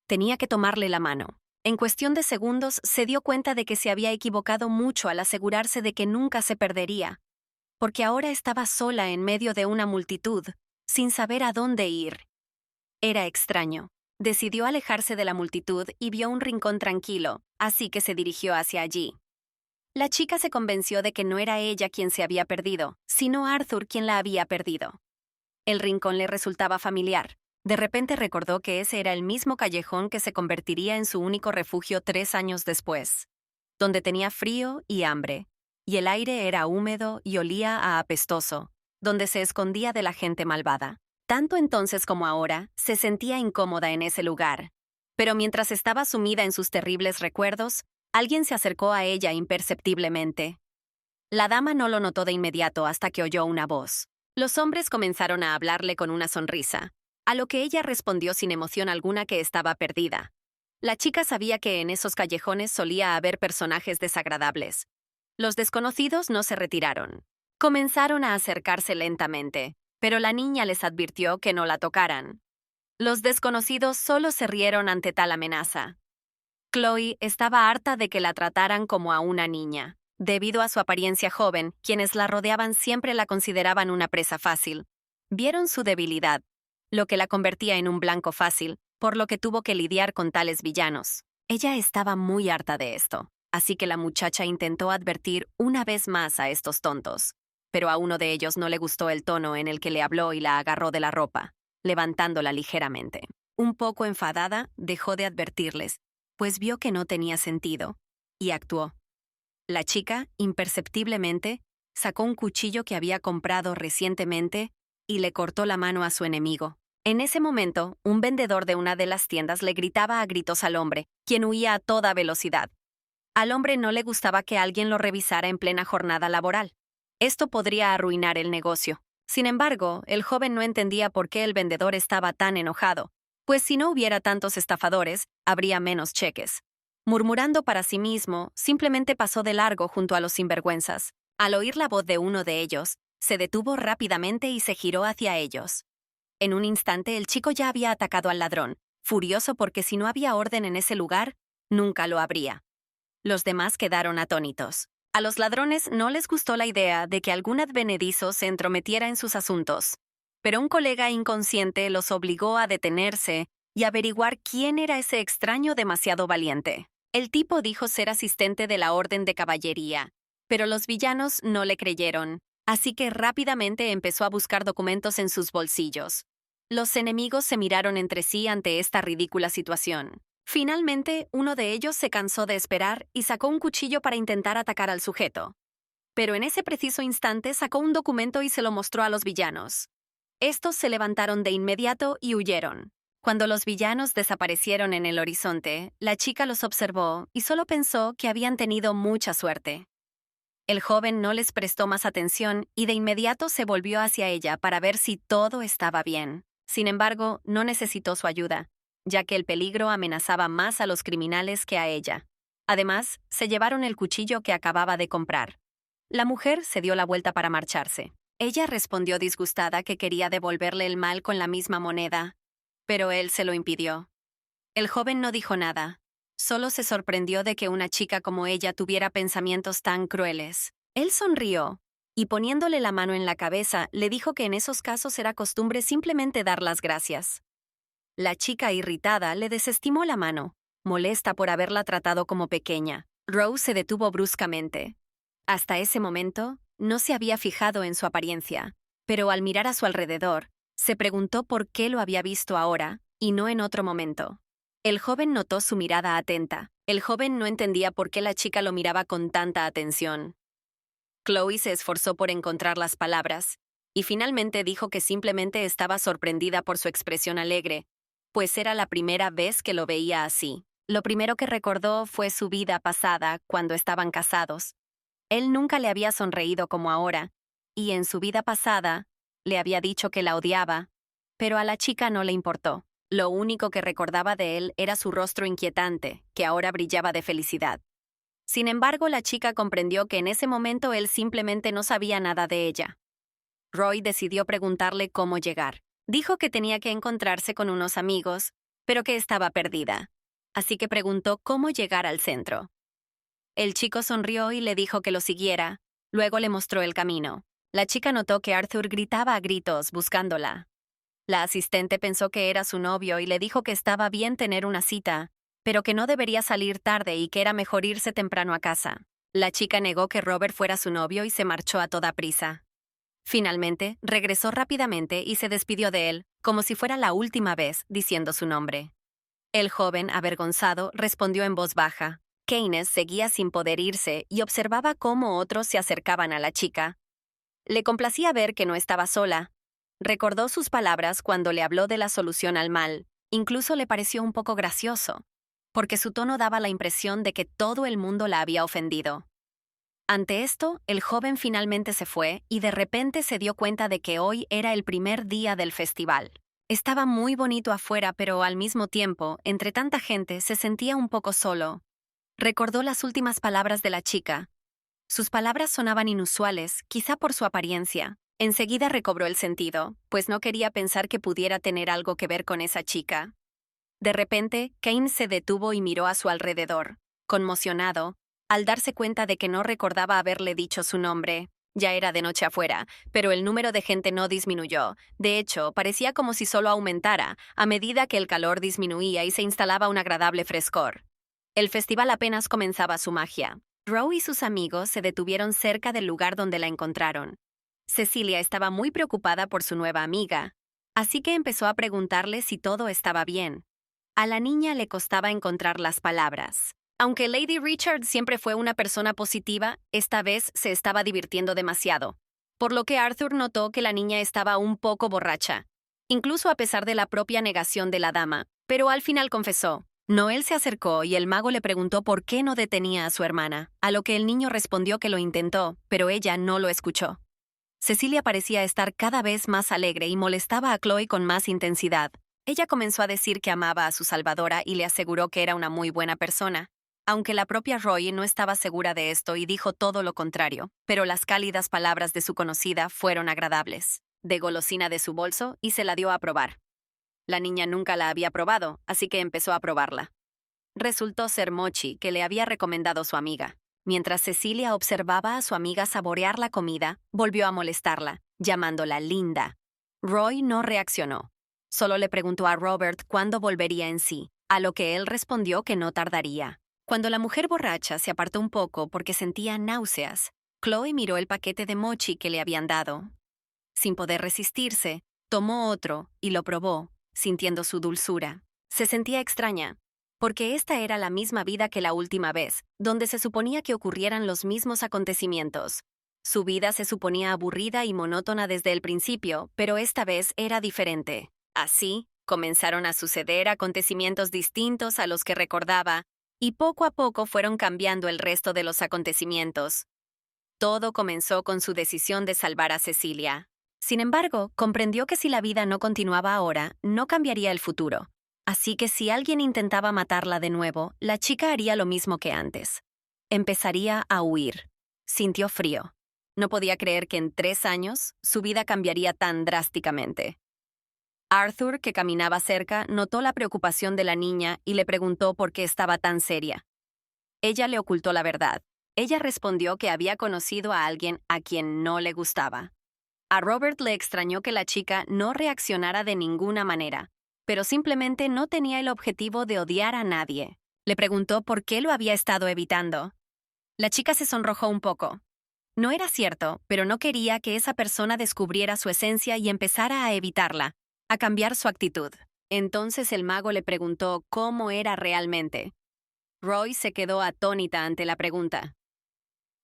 Tenía que tomarle la mano. En cuestión de segundos se dio cuenta de que se había equivocado mucho al asegurarse de que nunca se perdería, porque ahora estaba sola en medio de una multitud, sin saber a dónde ir. Era extraño. Decidió alejarse de la multitud y vio un rincón tranquilo, así que se dirigió hacia allí. La chica se convenció de que no era ella quien se había perdido, sino Arthur quien la había perdido. El rincón le resultaba familiar. De repente recordó que ese era el mismo callejón que se convertiría en su único refugio 3 años después, donde tenía frío y hambre, y el aire era húmedo y olía a apestoso, donde se escondía de la gente malvada. Tanto entonces como ahora, se sentía incómoda en ese lugar. Pero mientras estaba sumida en sus terribles recuerdos, alguien se acercó a ella imperceptiblemente. La dama no lo notó de inmediato hasta que oyó una voz. Los hombres comenzaron a hablarle con una sonrisa, a lo que ella respondió sin emoción alguna que estaba perdida. La chica sabía que en esos callejones solía haber personajes desagradables. Los desconocidos no se retiraron. Comenzaron a acercarse lentamente, pero la niña les advirtió que no la tocaran. Los desconocidos solo se rieron ante tal amenaza. Chloe estaba harta de que la trataran como a una niña. Debido a su apariencia joven, quienes la rodeaban siempre la consideraban una presa fácil. Vieron su debilidad, lo que la convertía en un blanco fácil, por lo que tuvo que lidiar con tales villanos. Ella estaba muy harta de esto, así que la muchacha intentó advertir una vez más a estos tontos. Pero a uno de ellos no le gustó el tono en el que le habló y la agarró de la ropa, levantándola ligeramente. Un poco enfadada, dejó de advertirles, pues vio que no tenía sentido, y actuó. La chica, imperceptiblemente, sacó un cuchillo que había comprado recientemente y le cortó la mano a su enemigo. En ese momento, un vendedor de una de las tiendas le gritaba a gritos al hombre, quien huía a toda velocidad. Al hombre no le gustaba que alguien lo revisara en plena jornada laboral. Esto podría arruinar el negocio. Sin embargo, el joven no entendía por qué el vendedor estaba tan enojado, pues si no hubiera tantos estafadores, habría menos cheques. Murmurando para sí mismo, simplemente pasó de largo junto a los sinvergüenzas. Al oír la voz de uno de ellos, se detuvo rápidamente y se giró hacia ellos. En un instante el chico ya había atacado al ladrón, furioso porque si no había orden en ese lugar, nunca lo habría. Los demás quedaron atónitos. A los ladrones no les gustó la idea de que algún advenedizo se entrometiera en sus asuntos, pero un colega inconsciente los obligó a detenerse y averiguar quién era ese extraño demasiado valiente. El tipo dijo ser asistente de la Orden de Caballería, pero los villanos no le creyeron, así que rápidamente empezó a buscar documentos en sus bolsillos. Los enemigos se miraron entre sí ante esta ridícula situación. Finalmente, uno de ellos se cansó de esperar y sacó un cuchillo para intentar atacar al sujeto. Pero en ese preciso instante sacó un documento y se lo mostró a los villanos. Estos se levantaron de inmediato y huyeron. Cuando los villanos desaparecieron en el horizonte, la chica los observó y solo pensó que habían tenido mucha suerte. El joven no les prestó más atención y de inmediato se volvió hacia ella para ver si todo estaba bien. Sin embargo, no necesitó su ayuda, ya que el peligro amenazaba más a los criminales que a ella. Además, se llevaron el cuchillo que acababa de comprar. La mujer se dio la vuelta para marcharse. Ella respondió disgustada que quería devolverle el mal con la misma moneda, pero él se lo impidió. El joven no dijo nada, solo se sorprendió de que una chica como ella tuviera pensamientos tan crueles. Él sonrió, y poniéndole la mano en la cabeza, le dijo que en esos casos era costumbre simplemente dar las gracias. La chica irritada le desestimó la mano, molesta por haberla tratado como pequeña. Rose se detuvo bruscamente. Hasta ese momento, no se había fijado en su apariencia, pero al mirar a su alrededor, se preguntó por qué lo había visto ahora y no en otro momento. El joven notó su mirada atenta. El joven no entendía por qué la chica lo miraba con tanta atención. Chloe se esforzó por encontrar las palabras, y finalmente dijo que simplemente estaba sorprendida por su expresión alegre, pues era la primera vez que lo veía así. Lo primero que recordó fue su vida pasada cuando estaban casados. Él nunca le había sonreído como ahora, y en su vida pasada le había dicho que la odiaba, pero a la chica no le importó. Lo único que recordaba de él era su rostro inquietante, que ahora brillaba de felicidad. Sin embargo, la chica comprendió que en ese momento él simplemente no sabía nada de ella. Roy decidió preguntarle cómo llegar. Dijo que tenía que encontrarse con unos amigos, pero que estaba perdida. Así que preguntó cómo llegar al centro. El chico sonrió y le dijo que lo siguiera. Luego le mostró el camino. La chica notó que Arthur gritaba a gritos buscándola. La asistente pensó que era su novio y le dijo que estaba bien tener una cita, pero que no debería salir tarde y que era mejor irse temprano a casa. La chica negó que Robert fuera su novio y se marchó a toda prisa. Finalmente, regresó rápidamente y se despidió de él, como si fuera la última vez, diciendo su nombre. El joven, avergonzado, respondió en voz baja. Keynes seguía sin poder irse y observaba cómo otros se acercaban a la chica. Le complacía ver que no estaba sola. Recordó sus palabras cuando le habló de la solución al mal. Incluso le pareció un poco gracioso, porque su tono daba la impresión de que todo el mundo la había ofendido. Ante esto, el joven finalmente se fue y de repente se dio cuenta de que hoy era el primer día del festival. Estaba muy bonito afuera, pero al mismo tiempo, entre tanta gente, se sentía un poco solo. Recordó las últimas palabras de la chica. Sus palabras sonaban inusuales, quizá por su apariencia. Enseguida recobró el sentido, pues no quería pensar que pudiera tener algo que ver con esa chica. De repente, Kane se detuvo y miró a su alrededor, conmocionado, al darse cuenta de que no recordaba haberle dicho su nombre. Ya era de noche afuera, pero el número de gente no disminuyó. De hecho, parecía como si solo aumentara, a medida que el calor disminuía y se instalaba un agradable frescor. El festival apenas comenzaba su magia. Roe y sus amigos se detuvieron cerca del lugar donde la encontraron. Cecilia estaba muy preocupada por su nueva amiga, así que empezó a preguntarle si todo estaba bien. A la niña le costaba encontrar las palabras. Aunque Lady Richard siempre fue una persona positiva, esta vez se estaba divirtiendo demasiado, por lo que Arthur notó que la niña estaba un poco borracha, incluso a pesar de la propia negación de la dama, pero al final confesó. Noel se acercó y el mago le preguntó por qué no detenía a su hermana, a lo que el niño respondió que lo intentó, pero ella no lo escuchó. Cecilia parecía estar cada vez más alegre y molestaba a Chloe con más intensidad. Ella comenzó a decir que amaba a su salvadora y le aseguró que era una muy buena persona, aunque la propia Roy no estaba segura de esto y dijo todo lo contrario, pero las cálidas palabras de su conocida fueron agradables. De golosina de su bolso y se la dio a probar. La niña nunca la había probado, así que empezó a probarla. Resultó ser mochi que le había recomendado su amiga. Mientras Cecilia observaba a su amiga saborear la comida, volvió a molestarla, llamándola linda. Roy no reaccionó. Solo le preguntó a Robert cuándo volvería en sí, a lo que él respondió que no tardaría. Cuando la mujer borracha se apartó un poco porque sentía náuseas, Chloe miró el paquete de mochi que le habían dado. Sin poder resistirse, tomó otro y lo probó, sintiendo su dulzura. Se sentía extraña, porque esta era la misma vida que la última vez, donde se suponía que ocurrieran los mismos acontecimientos. Su vida se suponía aburrida y monótona desde el principio, pero esta vez era diferente. Así, comenzaron a suceder acontecimientos distintos a los que recordaba, y poco a poco fueron cambiando el resto de los acontecimientos. Todo comenzó con su decisión de salvar a Cecilia. Sin embargo, comprendió que si la vida no continuaba ahora, no cambiaría el futuro. Así que si alguien intentaba matarla de nuevo, la chica haría lo mismo que antes. Empezaría a huir. Sintió frío. No podía creer que en 3 años su vida cambiaría tan drásticamente. Arthur, que caminaba cerca, notó la preocupación de la niña y le preguntó por qué estaba tan seria. Ella le ocultó la verdad. Ella respondió que había conocido a alguien a quien no le gustaba. A Robert le extrañó que la chica no reaccionara de ninguna manera, pero simplemente no tenía el objetivo de odiar a nadie. Le preguntó por qué lo había estado evitando. La chica se sonrojó un poco. No era cierto, pero no quería que esa persona descubriera su esencia y empezara a evitarla, a cambiar su actitud. Entonces el mago le preguntó cómo era realmente. Roy se quedó atónita ante la pregunta.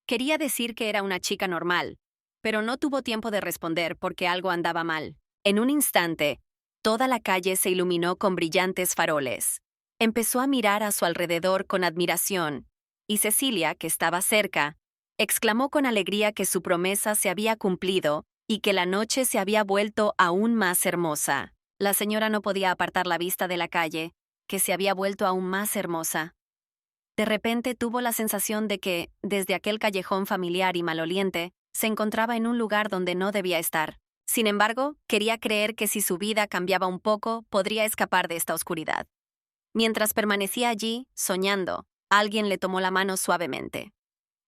Quería decir que era una chica normal, pero no tuvo tiempo de responder porque algo andaba mal. En un instante, toda la calle se iluminó con brillantes faroles. Empezó a mirar a su alrededor con admiración, y Cecilia, que estaba cerca, exclamó con alegría que su promesa se había cumplido y que la noche se había vuelto aún más hermosa. La señora no podía apartar la vista de la calle, que se había vuelto aún más hermosa. De repente tuvo la sensación de que, desde aquel callejón familiar y maloliente, se encontraba en un lugar donde no debía estar. Sin embargo, quería creer que si su vida cambiaba un poco, podría escapar de esta oscuridad. Mientras permanecía allí, soñando, alguien le tomó la mano suavemente.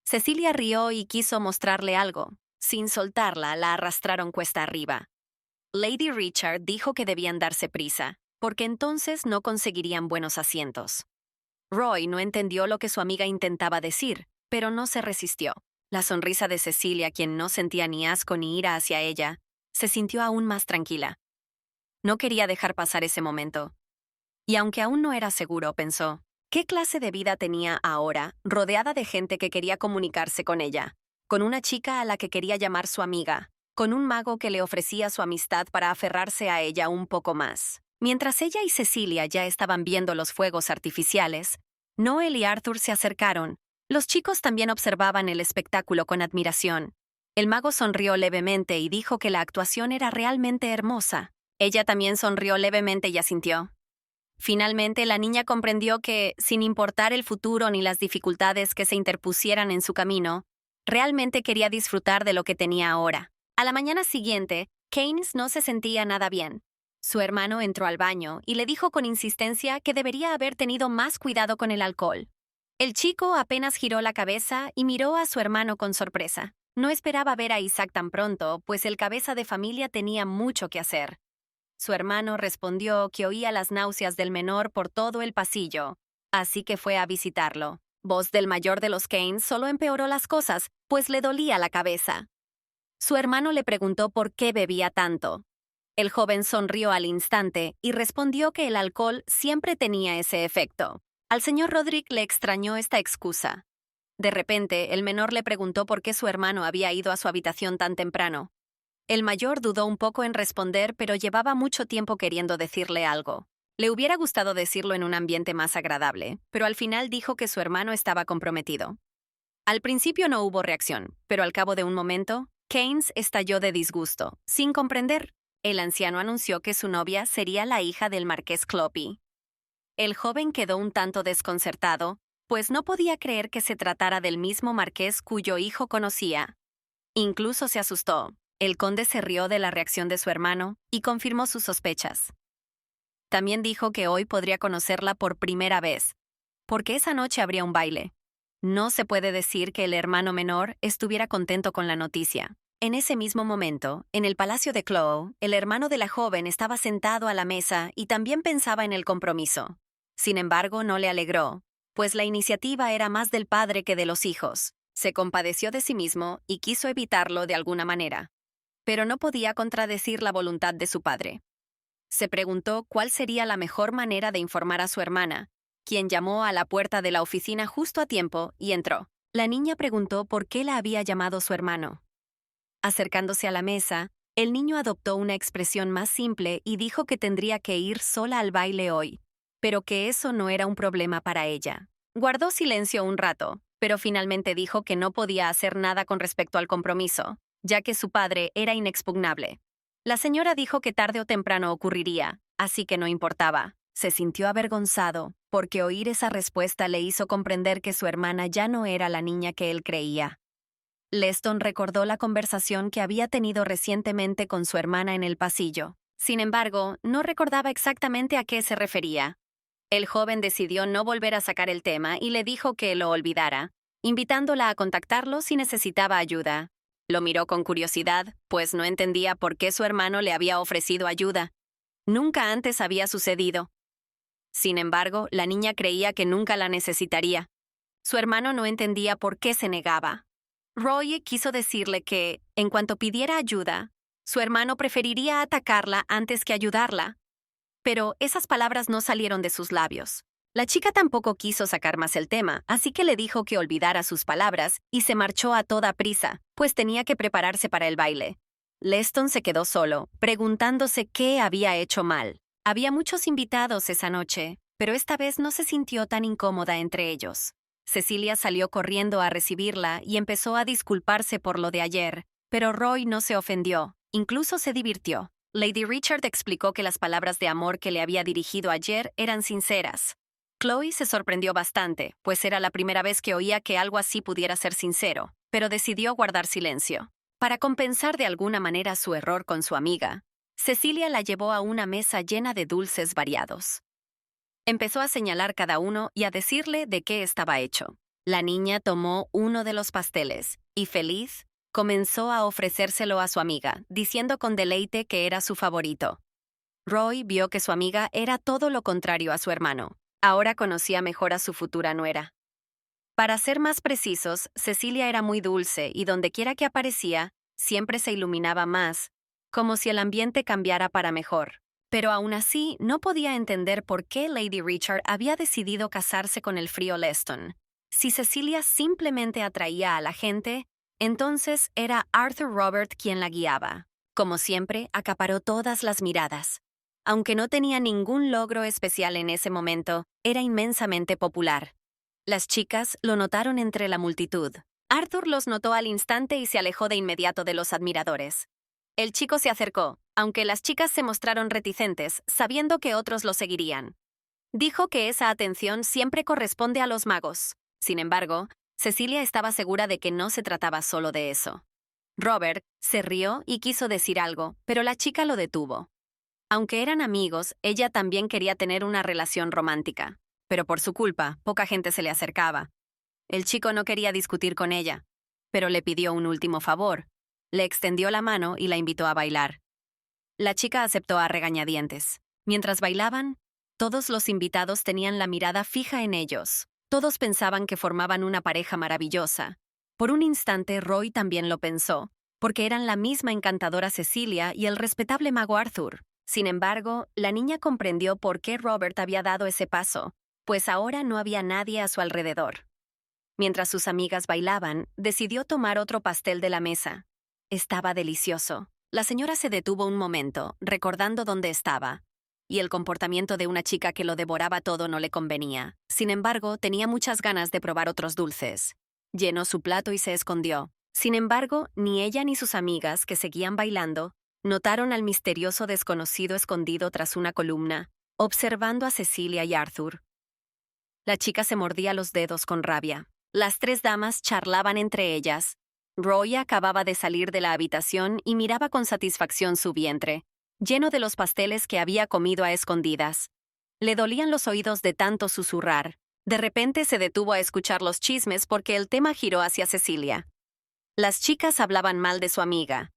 Cecilia rió y quiso mostrarle algo. Sin soltarla, la arrastraron cuesta arriba. Lady Richard dijo que debían darse prisa, porque entonces no conseguirían buenos asientos. Roy no entendió lo que su amiga intentaba decir, pero no se resistió. La sonrisa de Cecilia, quien no sentía ni asco ni ira hacia ella, se sintió aún más tranquila. No quería dejar pasar ese momento. Y aunque aún no era seguro, pensó, ¿qué clase de vida tenía ahora, rodeada de gente que quería comunicarse con ella? Con una chica a la que quería llamar su amiga, con un mago que le ofrecía su amistad para aferrarse a ella un poco más. Mientras ella y Cecilia ya estaban viendo los fuegos artificiales, Noel y Arthur se acercaron. Los chicos también observaban el espectáculo con admiración. El mago sonrió levemente y dijo que la actuación era realmente hermosa. Ella también sonrió levemente y asintió. Finalmente, la niña comprendió que, sin importar el futuro ni las dificultades que se interpusieran en su camino, realmente quería disfrutar de lo que tenía ahora. A la mañana siguiente, Keynes no se sentía nada bien. Su hermano entró al baño y le dijo con insistencia que debería haber tenido más cuidado con el alcohol. El chico apenas giró la cabeza y miró a su hermano con sorpresa. No esperaba ver a Isaac tan pronto, pues el cabeza de familia tenía mucho que hacer. Su hermano respondió que oía las náuseas del menor por todo el pasillo, así que fue a visitarlo. Voz del mayor de los Keynes solo empeoró las cosas, pues le dolía la cabeza. Su hermano le preguntó por qué bebía tanto. El joven sonrió al instante y respondió que el alcohol siempre tenía ese efecto. Al señor Roderick le extrañó esta excusa. De repente, el menor le preguntó por qué su hermano había ido a su habitación tan temprano. El mayor dudó un poco en responder, pero llevaba mucho tiempo queriendo decirle algo. Le hubiera gustado decirlo en un ambiente más agradable, pero al final dijo que su hermano estaba comprometido. Al principio no hubo reacción, pero al cabo de un momento, Keynes estalló de disgusto, sin comprender. El anciano anunció que su novia sería la hija del marqués Clopy. El joven quedó un tanto desconcertado, pues no podía creer que se tratara del mismo marqués cuyo hijo conocía. Incluso se asustó. El conde se rió de la reacción de su hermano y confirmó sus sospechas. También dijo que hoy podría conocerla por primera vez, porque esa noche habría un baile. No se puede decir que el hermano menor estuviera contento con la noticia. En ese mismo momento, en el palacio de Clow, el hermano de la joven estaba sentado a la mesa y también pensaba en el compromiso. Sin embargo, no le alegró, pues la iniciativa era más del padre que de los hijos. Se compadeció de sí mismo y quiso evitarlo de alguna manera, pero no podía contradecir la voluntad de su padre. Se preguntó cuál sería la mejor manera de informar a su hermana, quien llamó a la puerta de la oficina justo a tiempo y entró. La niña preguntó por qué la había llamado su hermano. Acercándose a la mesa, el niño adoptó una expresión más simple y dijo que tendría que ir sola al baile hoy, pero que eso no era un problema para ella. Guardó silencio un rato, pero finalmente dijo que no podía hacer nada con respecto al compromiso, ya que su padre era inexpugnable. La señora dijo que tarde o temprano ocurriría, así que no importaba. Se sintió avergonzado, porque oír esa respuesta le hizo comprender que su hermana ya no era la niña que él creía. Leston recordó la conversación que había tenido recientemente con su hermana en el pasillo. Sin embargo, no recordaba exactamente a qué se refería. El joven decidió no volver a sacar el tema y le dijo que lo olvidara, invitándola a contactarlo si necesitaba ayuda. Lo miró con curiosidad, pues no entendía por qué su hermano le había ofrecido ayuda. Nunca antes había sucedido. Sin embargo, la niña creía que nunca la necesitaría. Su hermano no entendía por qué se negaba. Roy quiso decirle que, en cuanto pidiera ayuda, su hermano preferiría atacarla antes que ayudarla. Pero esas palabras no salieron de sus labios. La chica tampoco quiso sacar más el tema, así que le dijo que olvidara sus palabras y se marchó a toda prisa, pues tenía que prepararse para el baile. Leston se quedó solo, preguntándose qué había hecho mal. Había muchos invitados esa noche, pero esta vez no se sintió tan incómoda entre ellos. Cecilia salió corriendo a recibirla y empezó a disculparse por lo de ayer, pero Roy no se ofendió, incluso se divirtió. Lady Richard explicó que las palabras de amor que le había dirigido ayer eran sinceras. Chloe se sorprendió bastante, pues era la primera vez que oía que algo así pudiera ser sincero, pero decidió guardar silencio. Para compensar de alguna manera su error con su amiga, Cecilia la llevó a una mesa llena de dulces variados. Empezó a señalar cada uno y a decirle de qué estaba hecho. La niña tomó uno de los pasteles y, feliz, Comenzó a ofrecérselo a su amiga, diciendo con deleite que era su favorito. Roy vio que su amiga era todo lo contrario a su hermano. Ahora conocía mejor a su futura nuera. Para ser más precisos, Cecilia era muy dulce y dondequiera que aparecía, siempre se iluminaba más, como si el ambiente cambiara para mejor. Pero aún así, no podía entender por qué Lady Richard había decidido casarse con el frío Leston. Si Cecilia simplemente atraía a la gente, entonces era Arthur Robert quien la guiaba. Como siempre, acaparó todas las miradas. Aunque no tenía ningún logro especial en ese momento, era inmensamente popular. Las chicas lo notaron entre la multitud. Arthur los notó al instante y se alejó de inmediato de los admiradores. El chico se acercó, aunque las chicas se mostraron reticentes, sabiendo que otros lo seguirían. Dijo que esa atención siempre corresponde a los magos. Sin embargo, Cecilia estaba segura de que no se trataba solo de eso. Robert se rió y quiso decir algo, pero la chica lo detuvo. Aunque eran amigos, ella también quería tener una relación romántica. Pero por su culpa, poca gente se le acercaba. El chico no quería discutir con ella, pero le pidió un último favor. Le extendió la mano y la invitó a bailar. La chica aceptó a regañadientes. Mientras bailaban, todos los invitados tenían la mirada fija en ellos. Todos pensaban que formaban una pareja maravillosa. Por un instante, Roy también lo pensó, porque eran la misma encantadora Cecilia y el respetable mago Arthur. Sin embargo, la niña comprendió por qué Robert había dado ese paso, pues ahora no había nadie a su alrededor. Mientras sus amigas bailaban, decidió tomar otro pastel de la mesa. Estaba delicioso. La señora se detuvo un momento, recordando dónde estaba, y el comportamiento de una chica que lo devoraba todo no le convenía. Sin embargo, tenía muchas ganas de probar otros dulces. Llenó su plato y se escondió. Sin embargo, ni ella ni sus amigas, que seguían bailando, notaron al misterioso desconocido escondido tras una columna, observando a Cecilia y Arthur. La chica se mordía los dedos con rabia. Las tres damas charlaban entre ellas. Roy acababa de salir de la habitación y miraba con satisfacción su vientre, lleno de los pasteles que había comido a escondidas. Le dolían los oídos de tanto susurrar. De repente se detuvo a escuchar los chismes porque el tema giró hacia Cecilia. Las chicas hablaban mal de su amiga.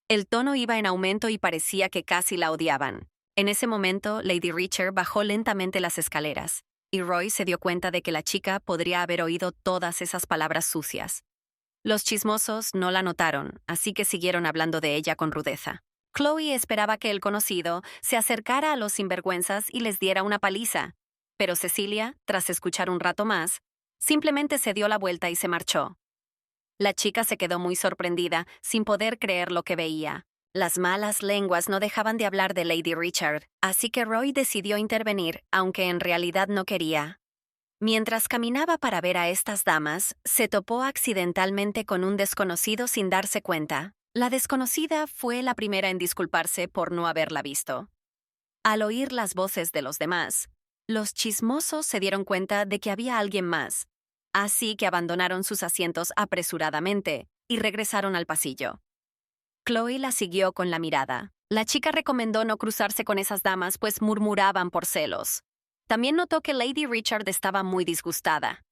El tono iba en aumento y parecía que casi la odiaban. En ese momento, Lady Richard bajó lentamente las escaleras, y Roy se dio cuenta de que la chica podría haber oído todas esas palabras sucias. Los chismosos no la notaron, así que siguieron hablando de ella con rudeza. Chloe esperaba que el conocido se acercara a los sinvergüenzas y les diera una paliza, pero Cecilia, tras escuchar un rato más, simplemente se dio la vuelta y se marchó. La chica se quedó muy sorprendida, sin poder creer lo que veía. Las malas lenguas no dejaban de hablar de Lady Richard, así que Roy decidió intervenir, aunque en realidad no quería. Mientras caminaba para ver a estas damas, se topó accidentalmente con un desconocido sin darse cuenta. La desconocida fue la primera en disculparse por no haberla visto. Al oír las voces de los demás, los chismosos se dieron cuenta de que había alguien más, así que abandonaron sus asientos apresuradamente y regresaron al pasillo. Chloe la siguió con la mirada. La chica recomendó no cruzarse con esas damas, pues murmuraban por celos. También notó que Lady Richard estaba muy disgustada.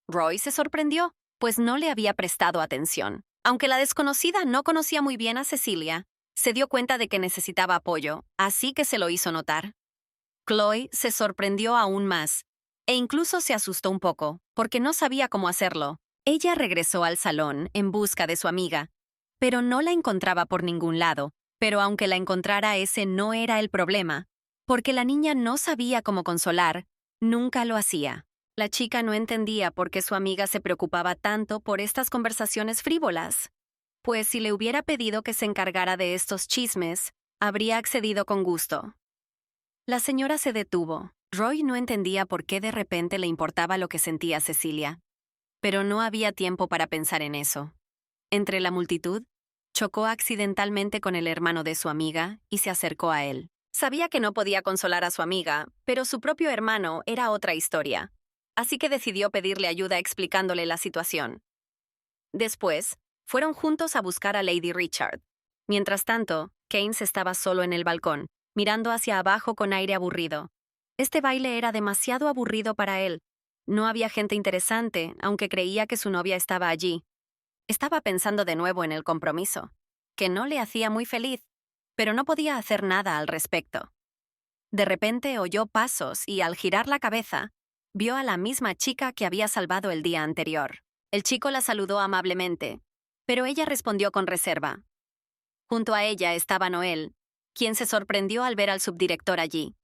Roy se sorprendió, pues no le había prestado atención. Aunque la desconocida no conocía muy bien a Cecilia, se dio cuenta de que necesitaba apoyo, así que se lo hizo notar. Chloe se sorprendió aún más, e incluso se asustó un poco, porque no sabía cómo hacerlo. Ella regresó al salón en busca de su amiga, pero no la encontraba por ningún lado. Pero aunque la encontrara, ese no era el problema, porque la niña no sabía cómo consolar, nunca lo hacía. La chica no entendía por qué su amiga se preocupaba tanto por estas conversaciones frívolas, pues si le hubiera pedido que se encargara de estos chismes, habría accedido con gusto. La señora se detuvo. Roy no entendía por qué de repente le importaba lo que sentía Cecilia, pero no había tiempo para pensar en eso. Entre la multitud, chocó accidentalmente con el hermano de su amiga y se acercó a él. Sabía que no podía consolar a su amiga, pero su propio hermano era otra historia, así que decidió pedirle ayuda explicándole la situación. Después, fueron juntos a buscar a Lady Richard. Mientras tanto, Keynes estaba solo en el balcón, mirando hacia abajo con aire aburrido. Este baile era demasiado aburrido para él. No había gente interesante, aunque creía que su novia estaba allí. Estaba pensando de nuevo en el compromiso, que no le hacía muy feliz, pero no podía hacer nada al respecto. De repente oyó pasos y, al girar la cabeza, vio a la misma chica que había salvado el día anterior. El chico la saludó amablemente, pero ella respondió con reserva. Junto a ella estaba Noel, quien se sorprendió al ver al subdirector allí.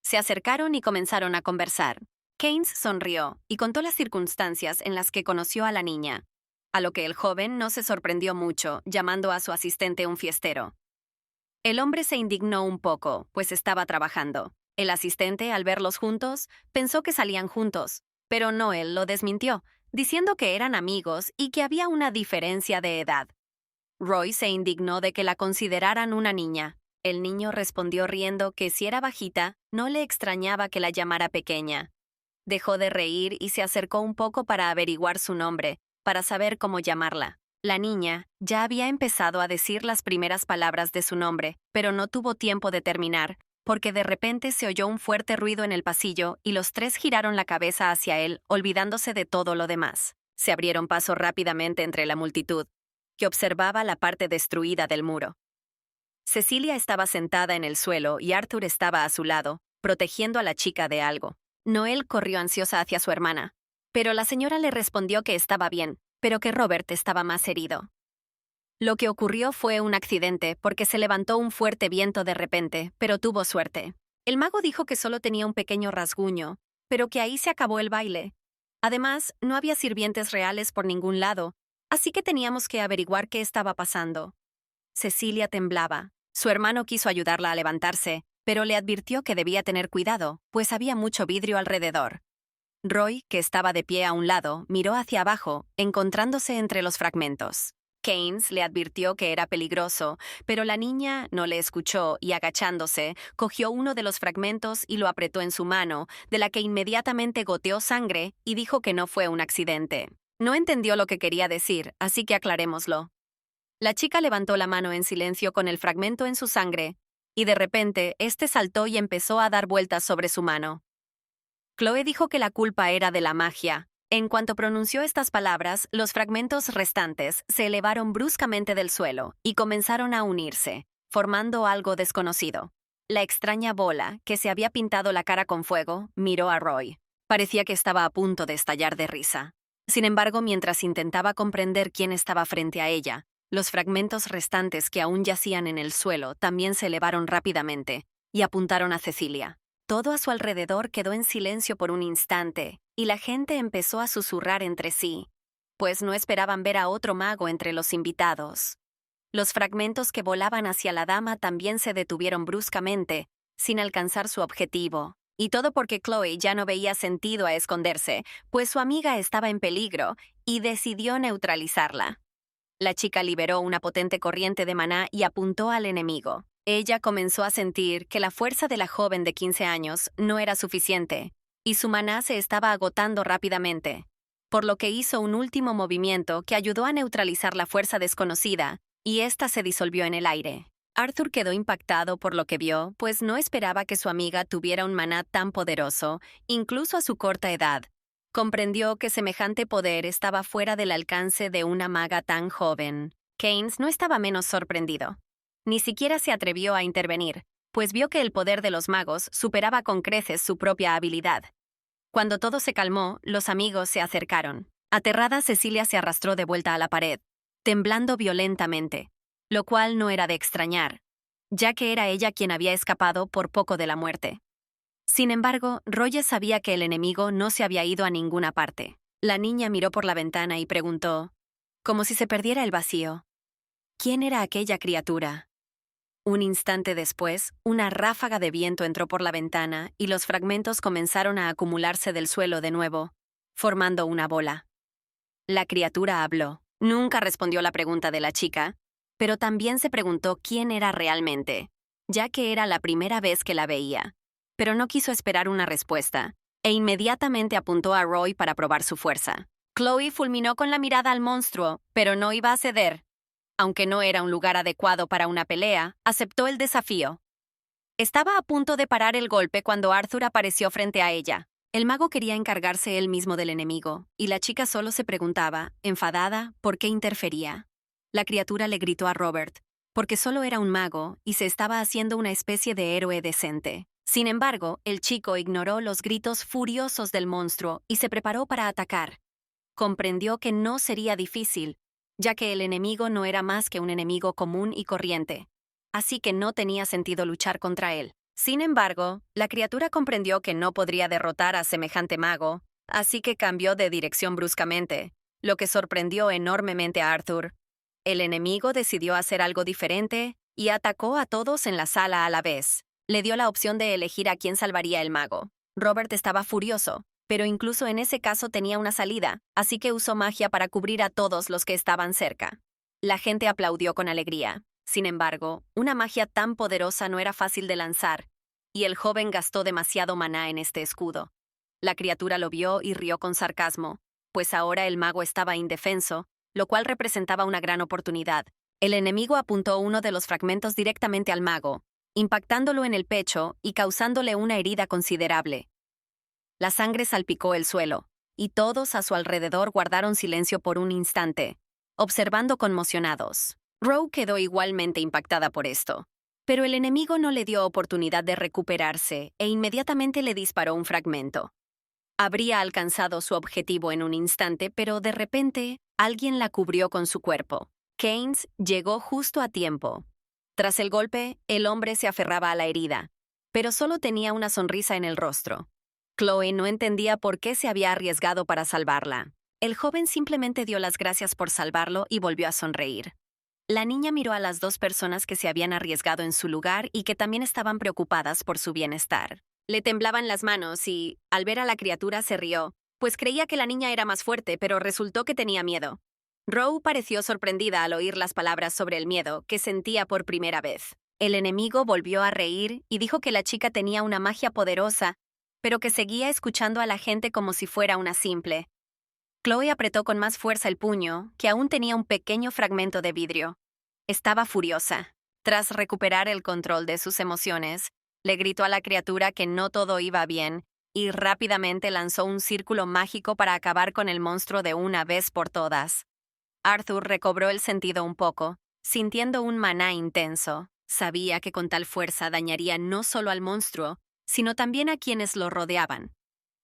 Se acercaron y comenzaron a conversar. Keynes sonrió y contó las circunstancias en las que conoció a la niña, a lo que el joven no se sorprendió mucho, llamando a su asistente un fiestero. El hombre se indignó un poco, pues estaba trabajando. El asistente, al verlos juntos, pensó que salían juntos, pero Noel lo desmintió, diciendo que eran amigos y que había una diferencia de edad. Roy se indignó de que la consideraran una niña. El niño respondió riendo que si era bajita, no le extrañaba que la llamara pequeña. Dejó de reír y se acercó un poco para averiguar su nombre, para saber cómo llamarla. La niña ya había empezado a decir las primeras palabras de su nombre, pero no tuvo tiempo de terminar, porque de repente se oyó un fuerte ruido en el pasillo y los tres giraron la cabeza hacia él, olvidándose de todo lo demás. Se abrieron paso rápidamente entre la multitud, que observaba la parte destruida del muro. Cecilia estaba sentada en el suelo y Arthur estaba a su lado, protegiendo a la chica de algo. Noel corrió ansiosa hacia su hermana, pero la señora le respondió que estaba bien, pero que Robert estaba más herido. Lo que ocurrió fue un accidente porque se levantó un fuerte viento de repente, pero tuvo suerte. El mago dijo que solo tenía un pequeño rasguño, pero que ahí se acabó el baile. Además, no había sirvientes reales por ningún lado, así que teníamos que averiguar qué estaba pasando. Cecilia temblaba. Su hermano quiso ayudarla a levantarse, pero le advirtió que debía tener cuidado, pues había mucho vidrio alrededor. Roy, que estaba de pie a un lado, miró hacia abajo, encontrándose entre los fragmentos. Keynes le advirtió que era peligroso, pero la niña no le escuchó y, agachándose, cogió uno de los fragmentos y lo apretó en su mano, de la que inmediatamente goteó sangre, y dijo que no fue un accidente. No entendió lo que quería decir, así que aclarémoslo. La chica levantó la mano en silencio con el fragmento en su sangre, y de repente este saltó y empezó a dar vueltas sobre su mano. Chloe dijo que la culpa era de la magia. En cuanto pronunció estas palabras, los fragmentos restantes se elevaron bruscamente del suelo y comenzaron a unirse, formando algo desconocido. La extraña bola, que se había pintado la cara con fuego, miró a Roy. Parecía que estaba a punto de estallar de risa. Sin embargo, mientras intentaba comprender quién estaba frente a ella, los fragmentos restantes que aún yacían en el suelo también se elevaron rápidamente y apuntaron a Cecilia. Todo a su alrededor quedó en silencio por un instante, y la gente empezó a susurrar entre sí, pues no esperaban ver a otro mago entre los invitados. Los fragmentos que volaban hacia la dama también se detuvieron bruscamente, sin alcanzar su objetivo, y todo porque Chloe ya no veía sentido a esconderse, pues su amiga estaba en peligro, y decidió neutralizarla. La chica liberó una potente corriente de maná y apuntó al enemigo. Ella comenzó a sentir que la fuerza de la joven de 15 años no era suficiente, y su maná se estaba agotando rápidamente, por lo que hizo un último movimiento que ayudó a neutralizar la fuerza desconocida, y ésta se disolvió en el aire. Arthur quedó impactado por lo que vio, pues no esperaba que su amiga tuviera un maná tan poderoso, incluso a su corta edad. Comprendió que semejante poder estaba fuera del alcance de una maga tan joven. Keynes no estaba menos sorprendido. Ni siquiera se atrevió a intervenir, pues vio que el poder de los magos superaba con creces su propia habilidad. Cuando todo se calmó, los amigos se acercaron. Aterrada, Cecilia se arrastró de vuelta a la pared, temblando violentamente, lo cual no era de extrañar, ya que era ella quien había escapado por poco de la muerte. Sin embargo, Roger sabía que el enemigo no se había ido a ninguna parte. La niña miró por la ventana y preguntó, como si se perdiera el vacío, ¿quién era aquella criatura? Un instante después, una ráfaga de viento entró por la ventana y los fragmentos comenzaron a acumularse del suelo de nuevo, formando una bola. La criatura habló. Nunca respondió la pregunta de la chica, pero también se preguntó quién era realmente, ya que era la primera vez que la veía. Pero no quiso esperar una respuesta, e inmediatamente apuntó a Roy para probar su fuerza. Chloe fulminó con la mirada al monstruo, pero no iba a ceder. Aunque no era un lugar adecuado para una pelea, aceptó el desafío. Estaba a punto de parar el golpe cuando Arthur apareció frente a ella. El mago quería encargarse él mismo del enemigo, y la chica solo se preguntaba, enfadada, por qué interfería. La criatura le gritó a Robert, porque solo era un mago y se estaba haciendo una especie de héroe decente. Sin embargo, el chico ignoró los gritos furiosos del monstruo y se preparó para atacar. Comprendió que no sería difícil, ya que el enemigo no era más que un enemigo común y corriente, así que no tenía sentido luchar contra él. Sin embargo, la criatura comprendió que no podría derrotar a semejante mago, así que cambió de dirección bruscamente, lo que sorprendió enormemente a Arthur. El enemigo decidió hacer algo diferente y atacó a todos en la sala a la vez. Le dio la opción de elegir a quién salvaría el mago. Robert estaba furioso, pero incluso en ese caso tenía una salida, así que usó magia para cubrir a todos los que estaban cerca. La gente aplaudió con alegría. Sin embargo, una magia tan poderosa no era fácil de lanzar, y el joven gastó demasiado maná en este escudo. La criatura lo vio y rió con sarcasmo, pues ahora el mago estaba indefenso, lo cual representaba una gran oportunidad. El enemigo apuntó uno de los fragmentos directamente al mago, impactándolo en el pecho y causándole una herida considerable. La sangre salpicó el suelo, y todos a su alrededor guardaron silencio por un instante, observando conmocionados. Rowe quedó igualmente impactada por esto, pero el enemigo no le dio oportunidad de recuperarse e inmediatamente le disparó un fragmento. Habría alcanzado su objetivo en un instante, pero de repente alguien la cubrió con su cuerpo. Keynes llegó justo a tiempo. Tras el golpe, el hombre se aferraba a la herida, pero solo tenía una sonrisa en el rostro. Chloe no entendía por qué se había arriesgado para salvarla. El joven simplemente dio las gracias por salvarlo y volvió a sonreír. La niña miró a las dos personas que se habían arriesgado en su lugar y que también estaban preocupadas por su bienestar. Le temblaban las manos y, al ver a la criatura, se rió, pues creía que la niña era más fuerte, pero resultó que tenía miedo. Rowe pareció sorprendida al oír las palabras sobre el miedo que sentía por primera vez. El enemigo volvió a reír y dijo que la chica tenía una magia poderosa, pero que seguía escuchando a la gente como si fuera una simple. Chloe apretó con más fuerza el puño, que aún tenía un pequeño fragmento de vidrio. Estaba furiosa. Tras recuperar el control de sus emociones, le gritó a la criatura que no todo iba bien y rápidamente lanzó un círculo mágico para acabar con el monstruo de una vez por todas. Arthur recobró el sentido un poco, sintiendo un maná intenso. Sabía que con tal fuerza dañaría no solo al monstruo, sino también a quienes lo rodeaban.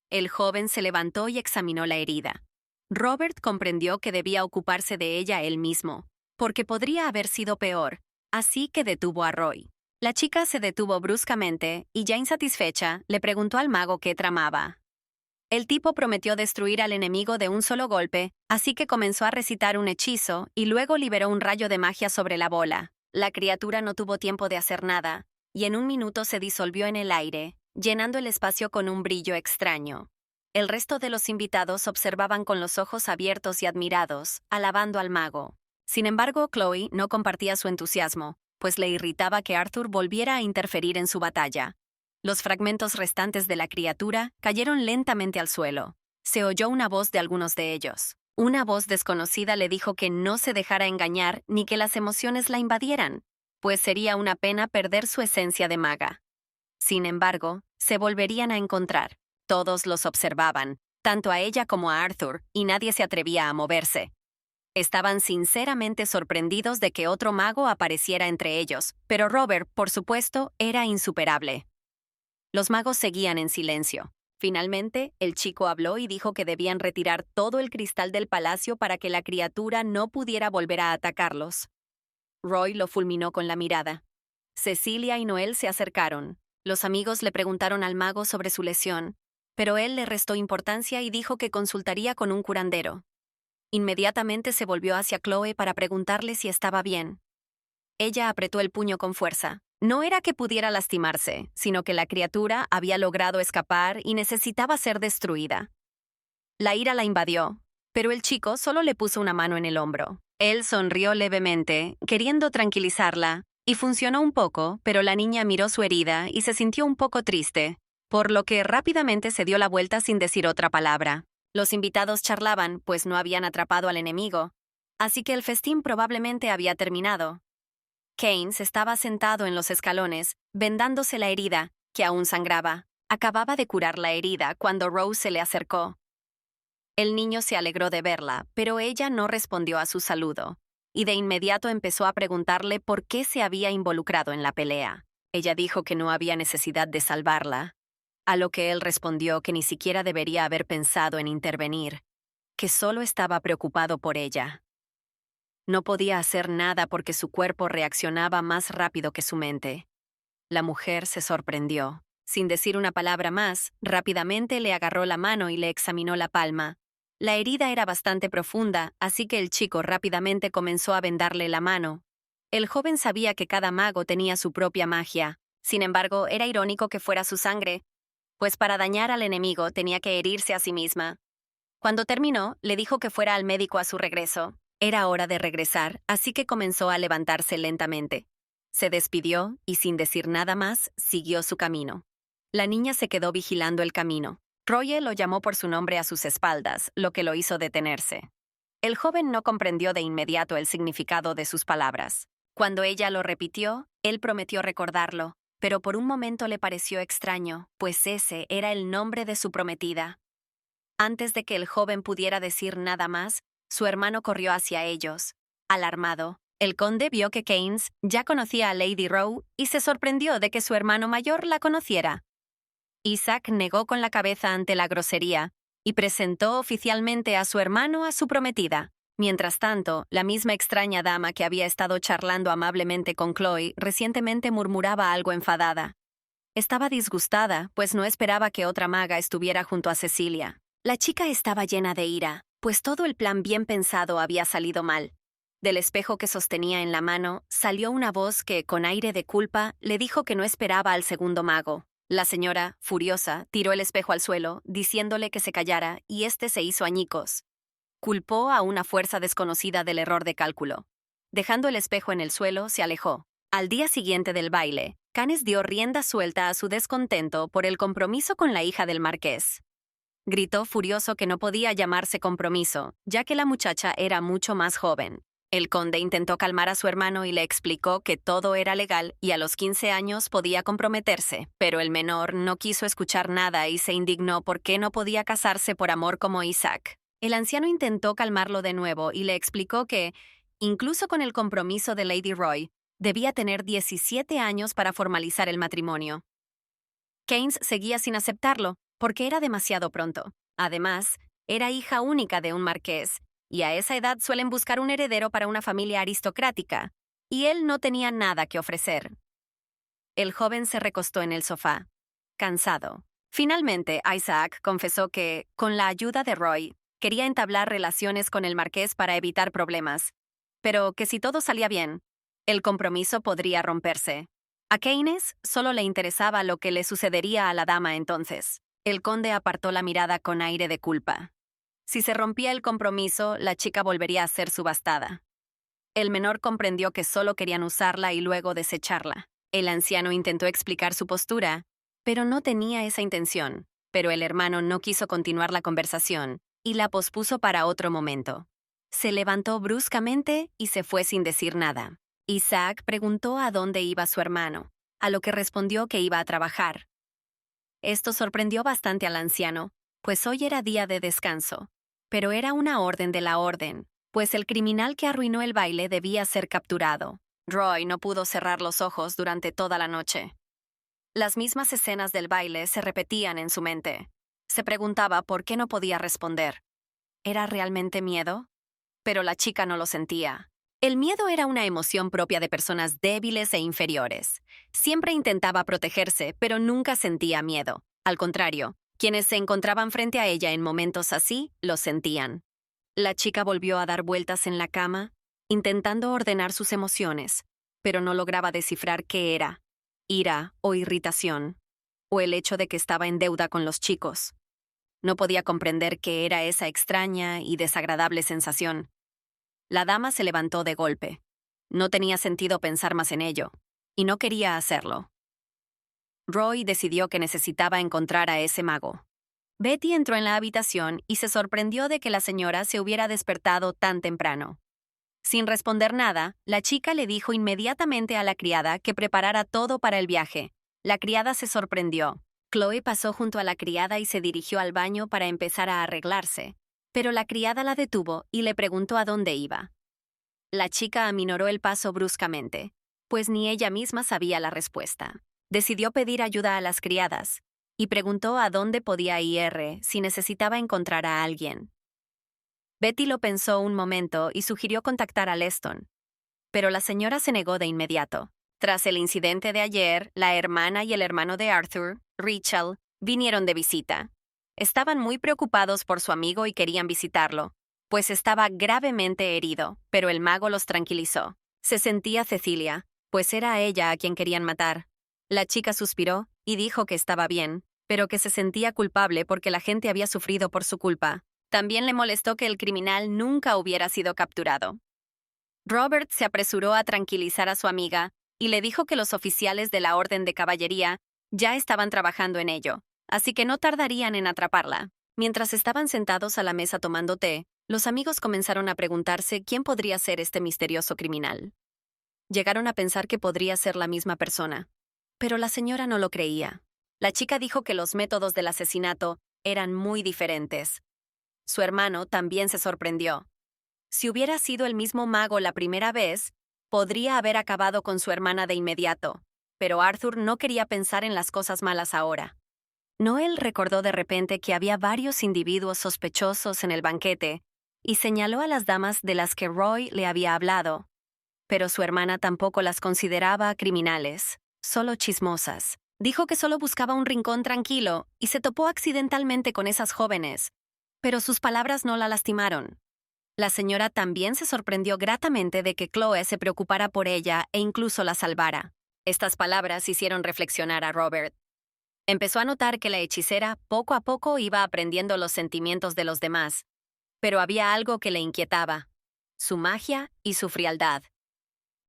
El joven se levantó y examinó la herida. Robert comprendió que debía ocuparse de ella él mismo, porque podría haber sido peor, así que detuvo a Roy. La chica se detuvo bruscamente y, ya insatisfecha, le preguntó al mago qué tramaba. El tipo prometió destruir al enemigo de un solo golpe, así que comenzó a recitar un hechizo y luego liberó un rayo de magia sobre la bola. La criatura no tuvo tiempo de hacer nada, y en un minuto se disolvió en el aire, llenando el espacio con un brillo extraño. El resto de los invitados observaban con los ojos abiertos y admirados, alabando al mago. Sin embargo, Chloe no compartía su entusiasmo, pues le irritaba que Arthur volviera a interferir en su batalla. Los fragmentos restantes de la criatura cayeron lentamente al suelo. Se oyó una voz de algunos de ellos. Una voz desconocida le dijo que no se dejara engañar ni que las emociones la invadieran, pues sería una pena perder su esencia de maga. Sin embargo, se volverían a encontrar. Todos los observaban, tanto a ella como a Arthur, y nadie se atrevía a moverse. Estaban sinceramente sorprendidos de que otro mago apareciera entre ellos, pero Robert, por supuesto, era insuperable. Los magos seguían en silencio. Finalmente, el chico habló y dijo que debían retirar todo el cristal del palacio para que la criatura no pudiera volver a atacarlos. Roy lo fulminó con la mirada. Cecilia y Noel se acercaron. Los amigos le preguntaron al mago sobre su lesión, pero él le restó importancia y dijo que consultaría con un curandero. Inmediatamente se volvió hacia Chloe para preguntarle si estaba bien. Ella apretó el puño con fuerza. No era que pudiera lastimarse, sino que la criatura había logrado escapar y necesitaba ser destruida. La ira la invadió, pero el chico solo le puso una mano en el hombro. Él sonrió levemente, queriendo tranquilizarla, y funcionó un poco, pero la niña miró su herida y se sintió un poco triste, por lo que rápidamente se dio la vuelta sin decir otra palabra. Los invitados charlaban, pues no habían atrapado al enemigo, así que el festín probablemente había terminado. Keynes estaba sentado en los escalones, vendándose la herida, que aún sangraba. Acababa de curar la herida cuando Rose se le acercó. El niño se alegró de verla, pero ella no respondió a su saludo, y de inmediato empezó a preguntarle por qué se había involucrado en la pelea. Ella dijo que no había necesidad de salvarla, a lo que él respondió que ni siquiera debería haber pensado en intervenir, que solo estaba preocupado por ella. No podía hacer nada porque su cuerpo reaccionaba más rápido que su mente. La mujer se sorprendió. Sin decir una palabra más, rápidamente le agarró la mano y le examinó la palma. La herida era bastante profunda, así que el chico rápidamente comenzó a vendarle la mano. El joven sabía que cada mago tenía su propia magia. Sin embargo, era irónico que fuera su sangre, pues para dañar al enemigo tenía que herirse a sí misma. Cuando terminó, le dijo que fuera al médico a su regreso. Era hora de regresar, así que comenzó a levantarse lentamente. Se despidió y, sin decir nada más, siguió su camino. La niña se quedó vigilando el camino. Roye lo llamó por su nombre a sus espaldas, lo que lo hizo detenerse. El joven no comprendió de inmediato el significado de sus palabras. Cuando ella lo repitió, él prometió recordarlo, pero por un momento le pareció extraño, pues ese era el nombre de su prometida. Antes de que el joven pudiera decir nada más, su hermano corrió hacia ellos. Alarmado, el conde vio que Keynes ya conocía a Lady Rowe y se sorprendió de que su hermano mayor la conociera. Isaac negó con la cabeza ante la grosería y presentó oficialmente a su hermano a su prometida. Mientras tanto, la misma extraña dama que había estado charlando amablemente con Chloe recientemente murmuraba algo enfadada. Estaba disgustada, pues no esperaba que otra maga estuviera junto a Cecilia. La chica estaba llena de ira, pues todo el plan bien pensado había salido mal. Del espejo que sostenía en la mano, salió una voz que, con aire de culpa, le dijo que no esperaba al segundo mago. La señora, furiosa, tiró el espejo al suelo, diciéndole que se callara, y éste se hizo añicos. Culpó a una fuerza desconocida del error de cálculo. Dejando el espejo en el suelo, se alejó. Al día siguiente del baile, Canes dio rienda suelta a su descontento por el compromiso con la hija del marqués. Gritó furioso que no podía llamarse compromiso, ya que la muchacha era mucho más joven. El conde intentó calmar a su hermano y le explicó que todo era legal y a los 15 años podía comprometerse, pero el menor no quiso escuchar nada y se indignó porque no podía casarse por amor como Isaac. El anciano intentó calmarlo de nuevo y le explicó que, incluso con el compromiso de Lady Roy, debía tener 17 años para formalizar el matrimonio. Keynes seguía sin aceptarlo, porque era demasiado pronto. Además, era hija única de un marqués, y a esa edad suelen buscar un heredero para una familia aristocrática, y él no tenía nada que ofrecer. El joven se recostó en el sofá, cansado. Finalmente, Isaac confesó que, con la ayuda de Roy, quería entablar relaciones con el marqués para evitar problemas, pero que si todo salía bien, el compromiso podría romperse. A Keynes solo le interesaba lo que le sucedería a la dama entonces. El conde apartó la mirada con aire de culpa. Si se rompía el compromiso, la chica volvería a ser subastada. El menor comprendió que solo querían usarla y luego desecharla. El anciano intentó explicar su postura, pero no tenía esa intención. Pero el hermano no quiso continuar la conversación y la pospuso para otro momento. Se levantó bruscamente y se fue sin decir nada. Isaac preguntó a dónde iba su hermano, a lo que respondió que iba a trabajar. Esto sorprendió bastante al anciano, pues hoy era día de descanso. Pero era una orden de la orden, pues el criminal que arruinó el baile debía ser capturado. Roy no pudo cerrar los ojos durante toda la noche. Las mismas escenas del baile se repetían en su mente. Se preguntaba por qué no podía responder. ¿Era realmente miedo? Pero la chica no lo sentía. El miedo era una emoción propia de personas débiles e inferiores. Siempre intentaba protegerse, pero nunca sentía miedo. Al contrario, quienes se encontraban frente a ella en momentos así, lo sentían. La chica volvió a dar vueltas en la cama, intentando ordenar sus emociones, pero no lograba descifrar qué era: ira o irritación, o el hecho de que estaba en deuda con los chicos. No podía comprender qué era esa extraña y desagradable sensación. La dama se levantó de golpe. No tenía sentido pensar más en ello, y no quería hacerlo. Roy decidió que necesitaba encontrar a ese mago. Betty entró en la habitación y se sorprendió de que la señora se hubiera despertado tan temprano. Sin responder nada, la chica le dijo inmediatamente a la criada que preparara todo para el viaje. La criada se sorprendió. Chloe pasó junto a la criada y se dirigió al baño para empezar a arreglarse, pero la criada la detuvo y le preguntó a dónde iba. La chica aminoró el paso bruscamente, pues ni ella misma sabía la respuesta. Decidió pedir ayuda a las criadas y preguntó a dónde podía ir si necesitaba encontrar a alguien. Betty lo pensó un momento y sugirió contactar a Leston, pero la señora se negó de inmediato. Tras el incidente de ayer, la hermana y el hermano de Arthur, Rachel, vinieron de visita. Estaban muy preocupados por su amigo y querían visitarlo, pues estaba gravemente herido, pero el mago los tranquilizó. Se sentía Cecilia, pues era a ella a quien querían matar. La chica suspiró y dijo que estaba bien, pero que se sentía culpable porque la gente había sufrido por su culpa. También le molestó que el criminal nunca hubiera sido capturado. Robert se apresuró a tranquilizar a su amiga y le dijo que los oficiales de la Orden de Caballería ya estaban trabajando en ello, así que no tardarían en atraparla. Mientras estaban sentados a la mesa tomando té, los amigos comenzaron a preguntarse quién podría ser este misterioso criminal. Llegaron a pensar que podría ser la misma persona, pero la señora no lo creía. La chica dijo que los métodos del asesinato eran muy diferentes. Su hermano también se sorprendió. Si hubiera sido el mismo mago la primera vez, podría haber acabado con su hermana de inmediato, pero Arthur no quería pensar en las cosas malas ahora. Noel recordó de repente que había varios individuos sospechosos en el banquete y señaló a las damas de las que Roy le había hablado, pero su hermana tampoco las consideraba criminales, solo chismosas. Dijo que solo buscaba un rincón tranquilo y se topó accidentalmente con esas jóvenes, pero sus palabras no la lastimaron. La señora también se sorprendió gratamente de que Chloe se preocupara por ella e incluso la salvara. Estas palabras hicieron reflexionar a Robert. Empezó a notar que la hechicera poco a poco iba aprendiendo los sentimientos de los demás, pero había algo que le inquietaba: su magia y su frialdad.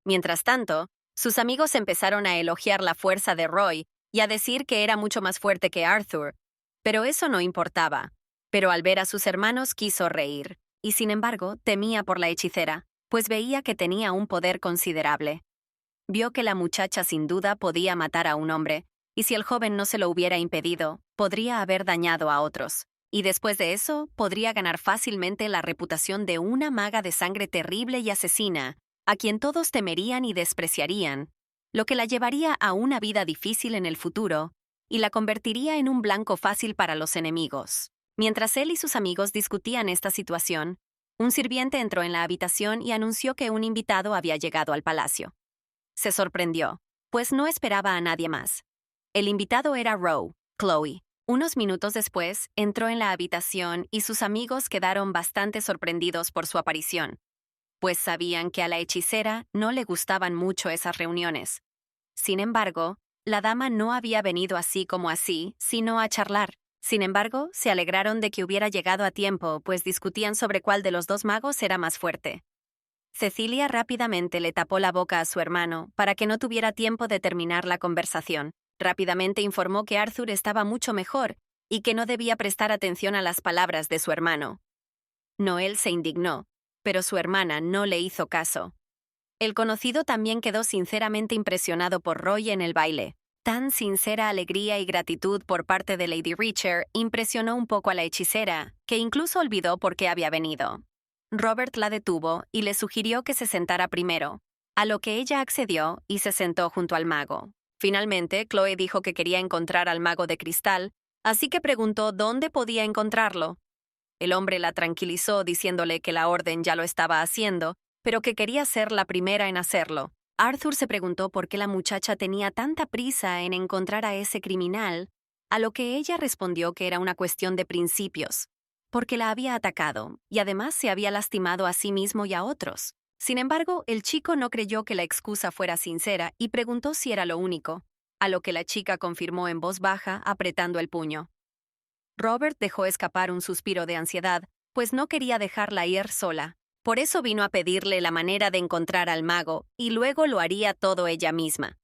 Mientras tanto, sus amigos empezaron a elogiar la fuerza de Roy y a decir que era mucho más fuerte que Arthur, pero eso no importaba. Pero al ver a sus hermanos quiso reír, y sin embargo temía por la hechicera, pues veía que tenía un poder considerable. Vio que la muchacha sin duda podía matar a un hombre, y si el joven no se lo hubiera impedido, podría haber dañado a otros. Y después de eso, podría ganar fácilmente la reputación de una maga de sangre terrible y asesina, a quien todos temerían y despreciarían, lo que la llevaría a una vida difícil en el futuro y la convertiría en un blanco fácil para los enemigos. Mientras él y sus amigos discutían esta situación, un sirviente entró en la habitación y anunció que un invitado había llegado al palacio. Se sorprendió, pues no esperaba a nadie más. El invitado era Roe, Chloe. Unos minutos después, entró en la habitación y sus amigos quedaron bastante sorprendidos por su aparición, pues sabían que a la hechicera no le gustaban mucho esas reuniones. Sin embargo, la dama no había venido así como así, sino a charlar. Sin embargo, se alegraron de que hubiera llegado a tiempo, pues discutían sobre cuál de los dos magos era más fuerte. Cecilia rápidamente le tapó la boca a su hermano para que no tuviera tiempo de terminar la conversación. Rápidamente informó que Arthur estaba mucho mejor y que no debía prestar atención a las palabras de su hermano. Noel se indignó, pero su hermana no le hizo caso. El conocido también quedó sinceramente impresionado por Roy en el baile. Tan sincera alegría y gratitud por parte de Lady Richard impresionó un poco a la hechicera, que incluso olvidó por qué había venido. Robert la detuvo y le sugirió que se sentara primero, a lo que ella accedió y se sentó junto al mago. Finalmente, Chloe dijo que quería encontrar al mago de cristal, así que preguntó dónde podía encontrarlo. El hombre la tranquilizó diciéndole que la orden ya lo estaba haciendo, pero que quería ser la primera en hacerlo. Arthur se preguntó por qué la muchacha tenía tanta prisa en encontrar a ese criminal, a lo que ella respondió que era una cuestión de principios, porque la había atacado y además se había lastimado a sí mismo y a otros. Sin embargo, el chico no creyó que la excusa fuera sincera y preguntó si era lo único, a lo que la chica confirmó en voz baja, apretando el puño. Robert dejó escapar un suspiro de ansiedad, pues no quería dejarla ir sola. Por eso vino a pedirle la manera de encontrar al mago, y luego lo haría todo ella misma.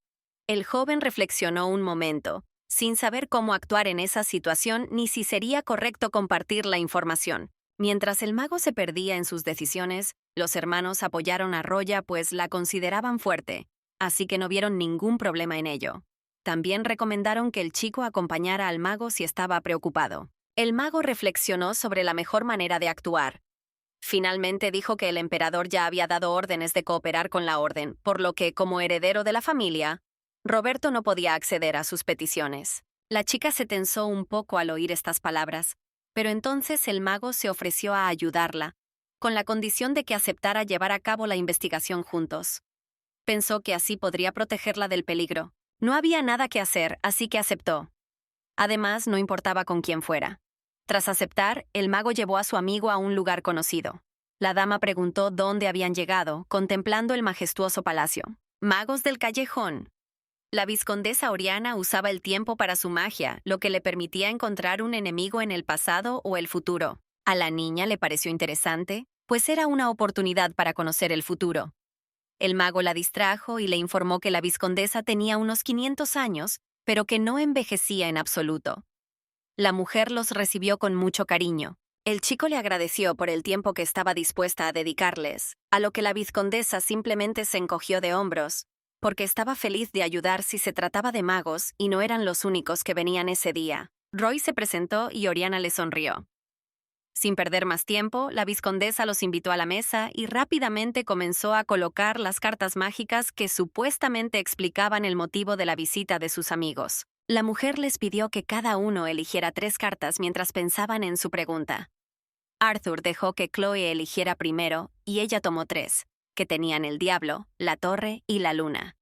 El joven reflexionó un momento, sin saber cómo actuar en esa situación ni si sería correcto compartir la información. Mientras el mago se perdía en sus decisiones, los hermanos apoyaron a Roya pues la consideraban fuerte, así que no vieron ningún problema en ello. También recomendaron que el chico acompañara al mago si estaba preocupado. El mago reflexionó sobre la mejor manera de actuar. Finalmente dijo que el emperador ya había dado órdenes de cooperar con la orden, por lo que, como heredero de la familia, Roberto no podía acceder a sus peticiones. La chica se tensó un poco al oír estas palabras, pero entonces el mago se ofreció a ayudarla, con la condición de que aceptara llevar a cabo la investigación juntos. Pensó que así podría protegerla del peligro. No había nada que hacer, así que aceptó. Además, no importaba con quién fuera. Tras aceptar, el mago llevó a su amigo a un lugar conocido. La dama preguntó dónde habían llegado, contemplando el majestuoso palacio. Magos del callejón. La vizcondesa Oriana usaba el tiempo para su magia, lo que le permitía encontrar un enemigo en el pasado o el futuro. A la niña le pareció interesante, pues era una oportunidad para conocer el futuro. El mago la distrajo y le informó que la vizcondesa tenía unos 500 años, pero que no envejecía en absoluto. La mujer los recibió con mucho cariño. El chico le agradeció por el tiempo que estaba dispuesta a dedicarles, a lo que la vizcondesa simplemente se encogió de hombros, porque estaba feliz de ayudar si se trataba de magos y no eran los únicos que venían ese día. Roy se presentó y Oriana le sonrió. Sin perder más tiempo, la vizcondesa los invitó a la mesa y rápidamente comenzó a colocar las cartas mágicas que supuestamente explicaban el motivo de la visita de sus amigos. La mujer les pidió que cada uno eligiera 3 cartas mientras pensaban en su pregunta. Arthur dejó que Chloe eligiera primero y ella tomó 3, que tenían el diablo, la torre y la luna.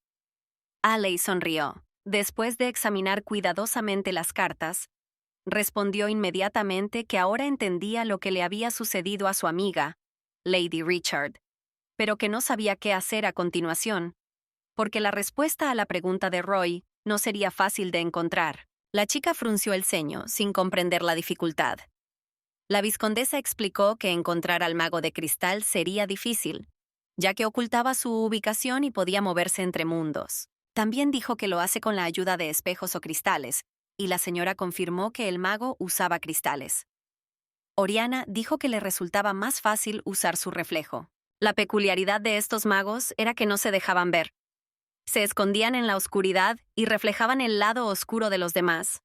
Alley sonrió. Después de examinar cuidadosamente las cartas, respondió inmediatamente que ahora entendía lo que le había sucedido a su amiga, Lady Richard, pero que no sabía qué hacer a continuación, porque la respuesta a la pregunta de Roy no sería fácil de encontrar. La chica frunció el ceño, sin comprender la dificultad. La vizcondesa explicó que encontrar al mago de cristal sería difícil, ya que ocultaba su ubicación y podía moverse entre mundos. También dijo que lo hace con la ayuda de espejos o cristales, y la señora confirmó que el mago usaba cristales. Oriana dijo que le resultaba más fácil usar su reflejo. La peculiaridad de estos magos era que no se dejaban ver. Se escondían en la oscuridad y reflejaban el lado oscuro de los demás.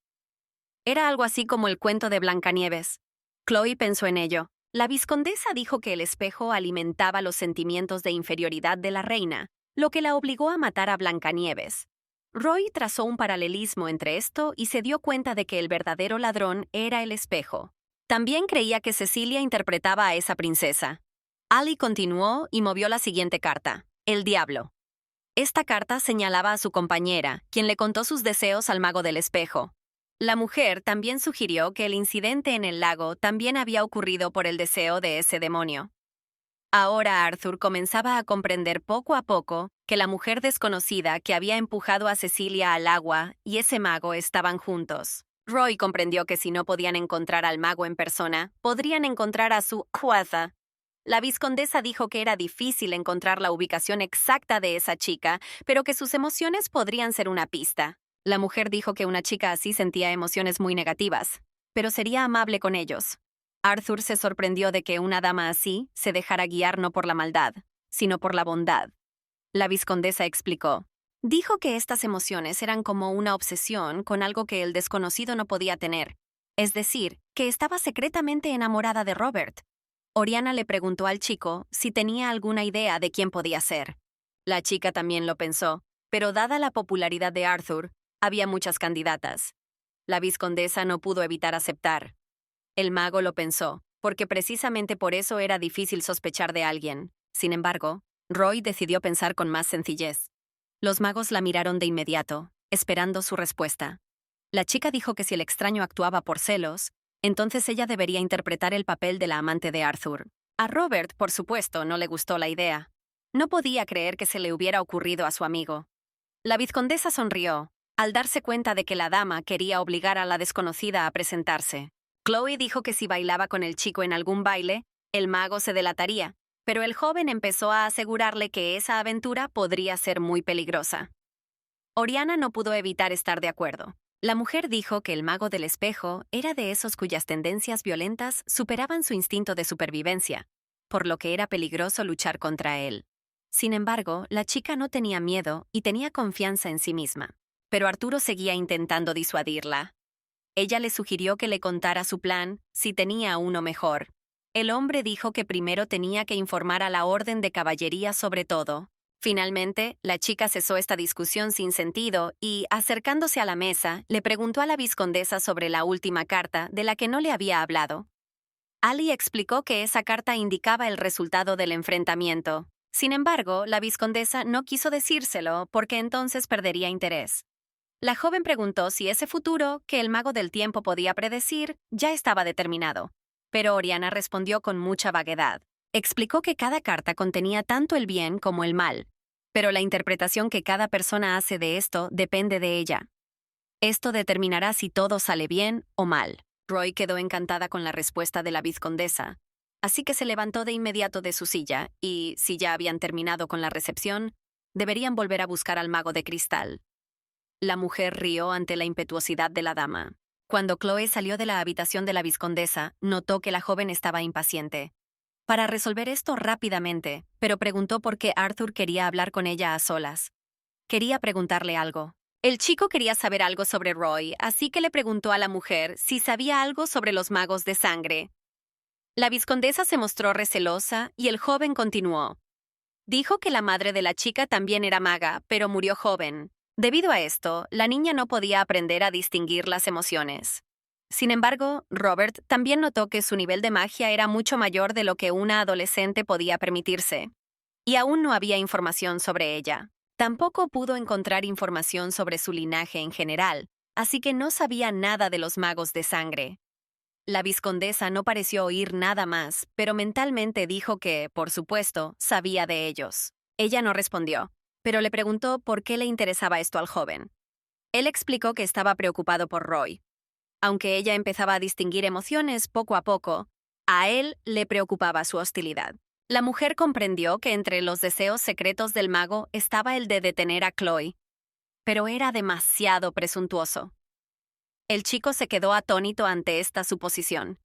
Era algo así como el cuento de Blancanieves. Chloe pensó en ello. La vizcondesa dijo que el espejo alimentaba los sentimientos de inferioridad de la reina, lo que la obligó a matar a Blancanieves. Roy trazó un paralelismo entre esto y se dio cuenta de que el verdadero ladrón era el espejo. También creía que Cecilia interpretaba a esa princesa. Ali continuó y movió la siguiente carta, el diablo. Esta carta señalaba a su compañera, quien le contó sus deseos al mago del espejo. La mujer también sugirió que el incidente en el lago también había ocurrido por el deseo de ese demonio. Ahora Arthur comenzaba a comprender poco a poco que la mujer desconocida que había empujado a Cecilia al agua y ese mago estaban juntos. Roy comprendió que si no podían encontrar al mago en persona, podrían encontrar a su Juaza. La vizcondesa dijo que era difícil encontrar la ubicación exacta de esa chica, pero que sus emociones podrían ser una pista. La mujer dijo que una chica así sentía emociones muy negativas, pero sería amable con ellos. Arthur se sorprendió de que una dama así se dejara guiar no por la maldad, sino por la bondad. La vizcondesa explicó. Dijo que estas emociones eran como una obsesión con algo que el desconocido no podía tener, es decir, que estaba secretamente enamorada de Robert. Oriana le preguntó al chico si tenía alguna idea de quién podía ser. La chica también lo pensó, pero dada la popularidad de Arthur, había muchas candidatas. La vizcondesa no pudo evitar aceptar. El mago lo pensó, porque precisamente por eso era difícil sospechar de alguien. Sin embargo, Roy decidió pensar con más sencillez. Los magos la miraron de inmediato, esperando su respuesta. La chica dijo que si el extraño actuaba por celos, entonces ella debería interpretar el papel de la amante de Arthur. A Robert, por supuesto, no le gustó la idea. No podía creer que se le hubiera ocurrido a su amigo. La vizcondesa sonrió, al darse cuenta de que la dama quería obligar a la desconocida a presentarse. Chloe dijo que si bailaba con el chico en algún baile, el mago se delataría, pero el joven empezó a asegurarle que esa aventura podría ser muy peligrosa. Oriana no pudo evitar estar de acuerdo. La mujer dijo que el mago del espejo era de esos cuyas tendencias violentas superaban su instinto de supervivencia, por lo que era peligroso luchar contra él. Sin embargo, la chica no tenía miedo y tenía confianza en sí misma. pero Arturo seguía intentando disuadirla. Ella le sugirió que le contara su plan, si tenía uno mejor. El hombre dijo que primero tenía que informar a la Orden de Caballería sobre todo. Finalmente, la chica cesó esta discusión sin sentido y, acercándose a la mesa, le preguntó a la vizcondesa sobre la última carta de la que no le había hablado. Ali explicó que esa carta indicaba el resultado del enfrentamiento. Sin embargo, la vizcondesa no quiso decírselo porque entonces perdería interés. La joven preguntó si ese futuro, que el mago del tiempo podía predecir, ya estaba determinado. Pero Oriana respondió con mucha vaguedad. Explicó que cada carta contenía tanto el bien como el mal, pero la interpretación que cada persona hace de esto depende de ella. Esto determinará si todo sale bien o mal. Roy quedó encantada con la respuesta de la vizcondesa, así que se levantó de inmediato de su silla y, si ya habían terminado con la recepción, deberían volver a buscar al mago de cristal. La mujer rió ante la impetuosidad de la dama. Cuando Chloe salió de la habitación de la vizcondesa, notó que la joven estaba impaciente. Para resolver esto rápidamente, pero preguntó por qué Arthur quería hablar con ella a solas. Quería preguntarle algo. El chico quería saber algo sobre Roy, así que le preguntó a la mujer si sabía algo sobre los magos de sangre. La vizcondesa se mostró recelosa y el joven continuó. Dijo que la madre de la chica también era maga, pero murió joven. Debido a esto, la niña no podía aprender a distinguir las emociones. Sin embargo, Robert también notó que su nivel de magia era mucho mayor de lo que una adolescente podía permitirse. Y aún no había información sobre ella. Tampoco pudo encontrar información sobre su linaje en general, así que no sabía nada de los magos de sangre. La vizcondesa no pareció oír nada más, pero mentalmente dijo que, por supuesto, sabía de ellos. Ella no respondió, pero le preguntó por qué le interesaba esto al joven. Él explicó que estaba preocupado por Roy. Aunque ella empezaba a distinguir emociones poco a poco, a él le preocupaba su hostilidad. La mujer comprendió que entre los deseos secretos del mago estaba el de detener a Chloe, pero era demasiado presuntuoso. El chico se quedó atónito ante esta suposición.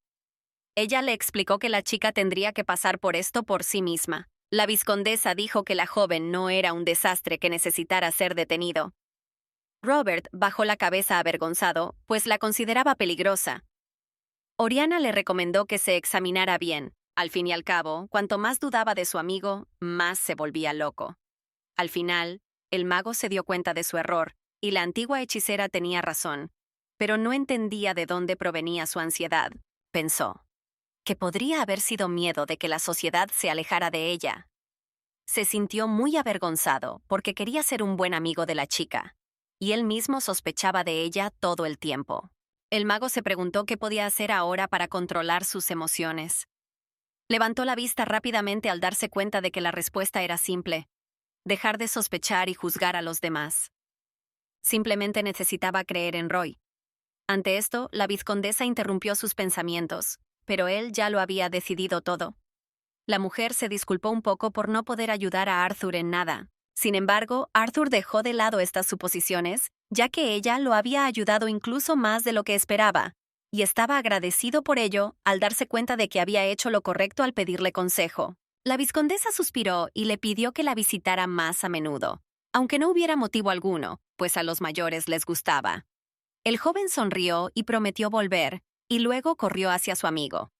Ella le explicó que la chica tendría que pasar por esto por sí misma. La vizcondesa dijo que la joven no era un desastre que necesitara ser detenido. Robert bajó la cabeza avergonzado, pues la consideraba peligrosa. Oriana le recomendó que se examinara bien. Al fin y al cabo, cuanto más dudaba de su amigo, más se volvía loco. Al final, el mago se dio cuenta de su error, y la antigua hechicera tenía razón, pero no entendía de dónde provenía su ansiedad. Pensó que podría haber sido miedo de que la sociedad se alejara de ella. Se sintió muy avergonzado porque quería ser un buen amigo de la chica, y él mismo sospechaba de ella todo el tiempo. El mago se preguntó qué podía hacer ahora para controlar sus emociones. Levantó la vista rápidamente al darse cuenta de que la respuesta era simple: dejar de sospechar y juzgar a los demás. Simplemente necesitaba creer en Roy. Ante esto, la vizcondesa interrumpió sus pensamientos, pero él ya lo había decidido todo. La mujer se disculpó un poco por no poder ayudar a Arthur en nada. Sin embargo, Arthur dejó de lado estas suposiciones, ya que ella lo había ayudado incluso más de lo que esperaba, y estaba agradecido por ello al darse cuenta de que había hecho lo correcto al pedirle consejo. La vizcondesa suspiró y le pidió que la visitara más a menudo, aunque no hubiera motivo alguno, pues a los mayores les gustaba. El joven sonrió y prometió volver, y luego corrió hacia su amigo.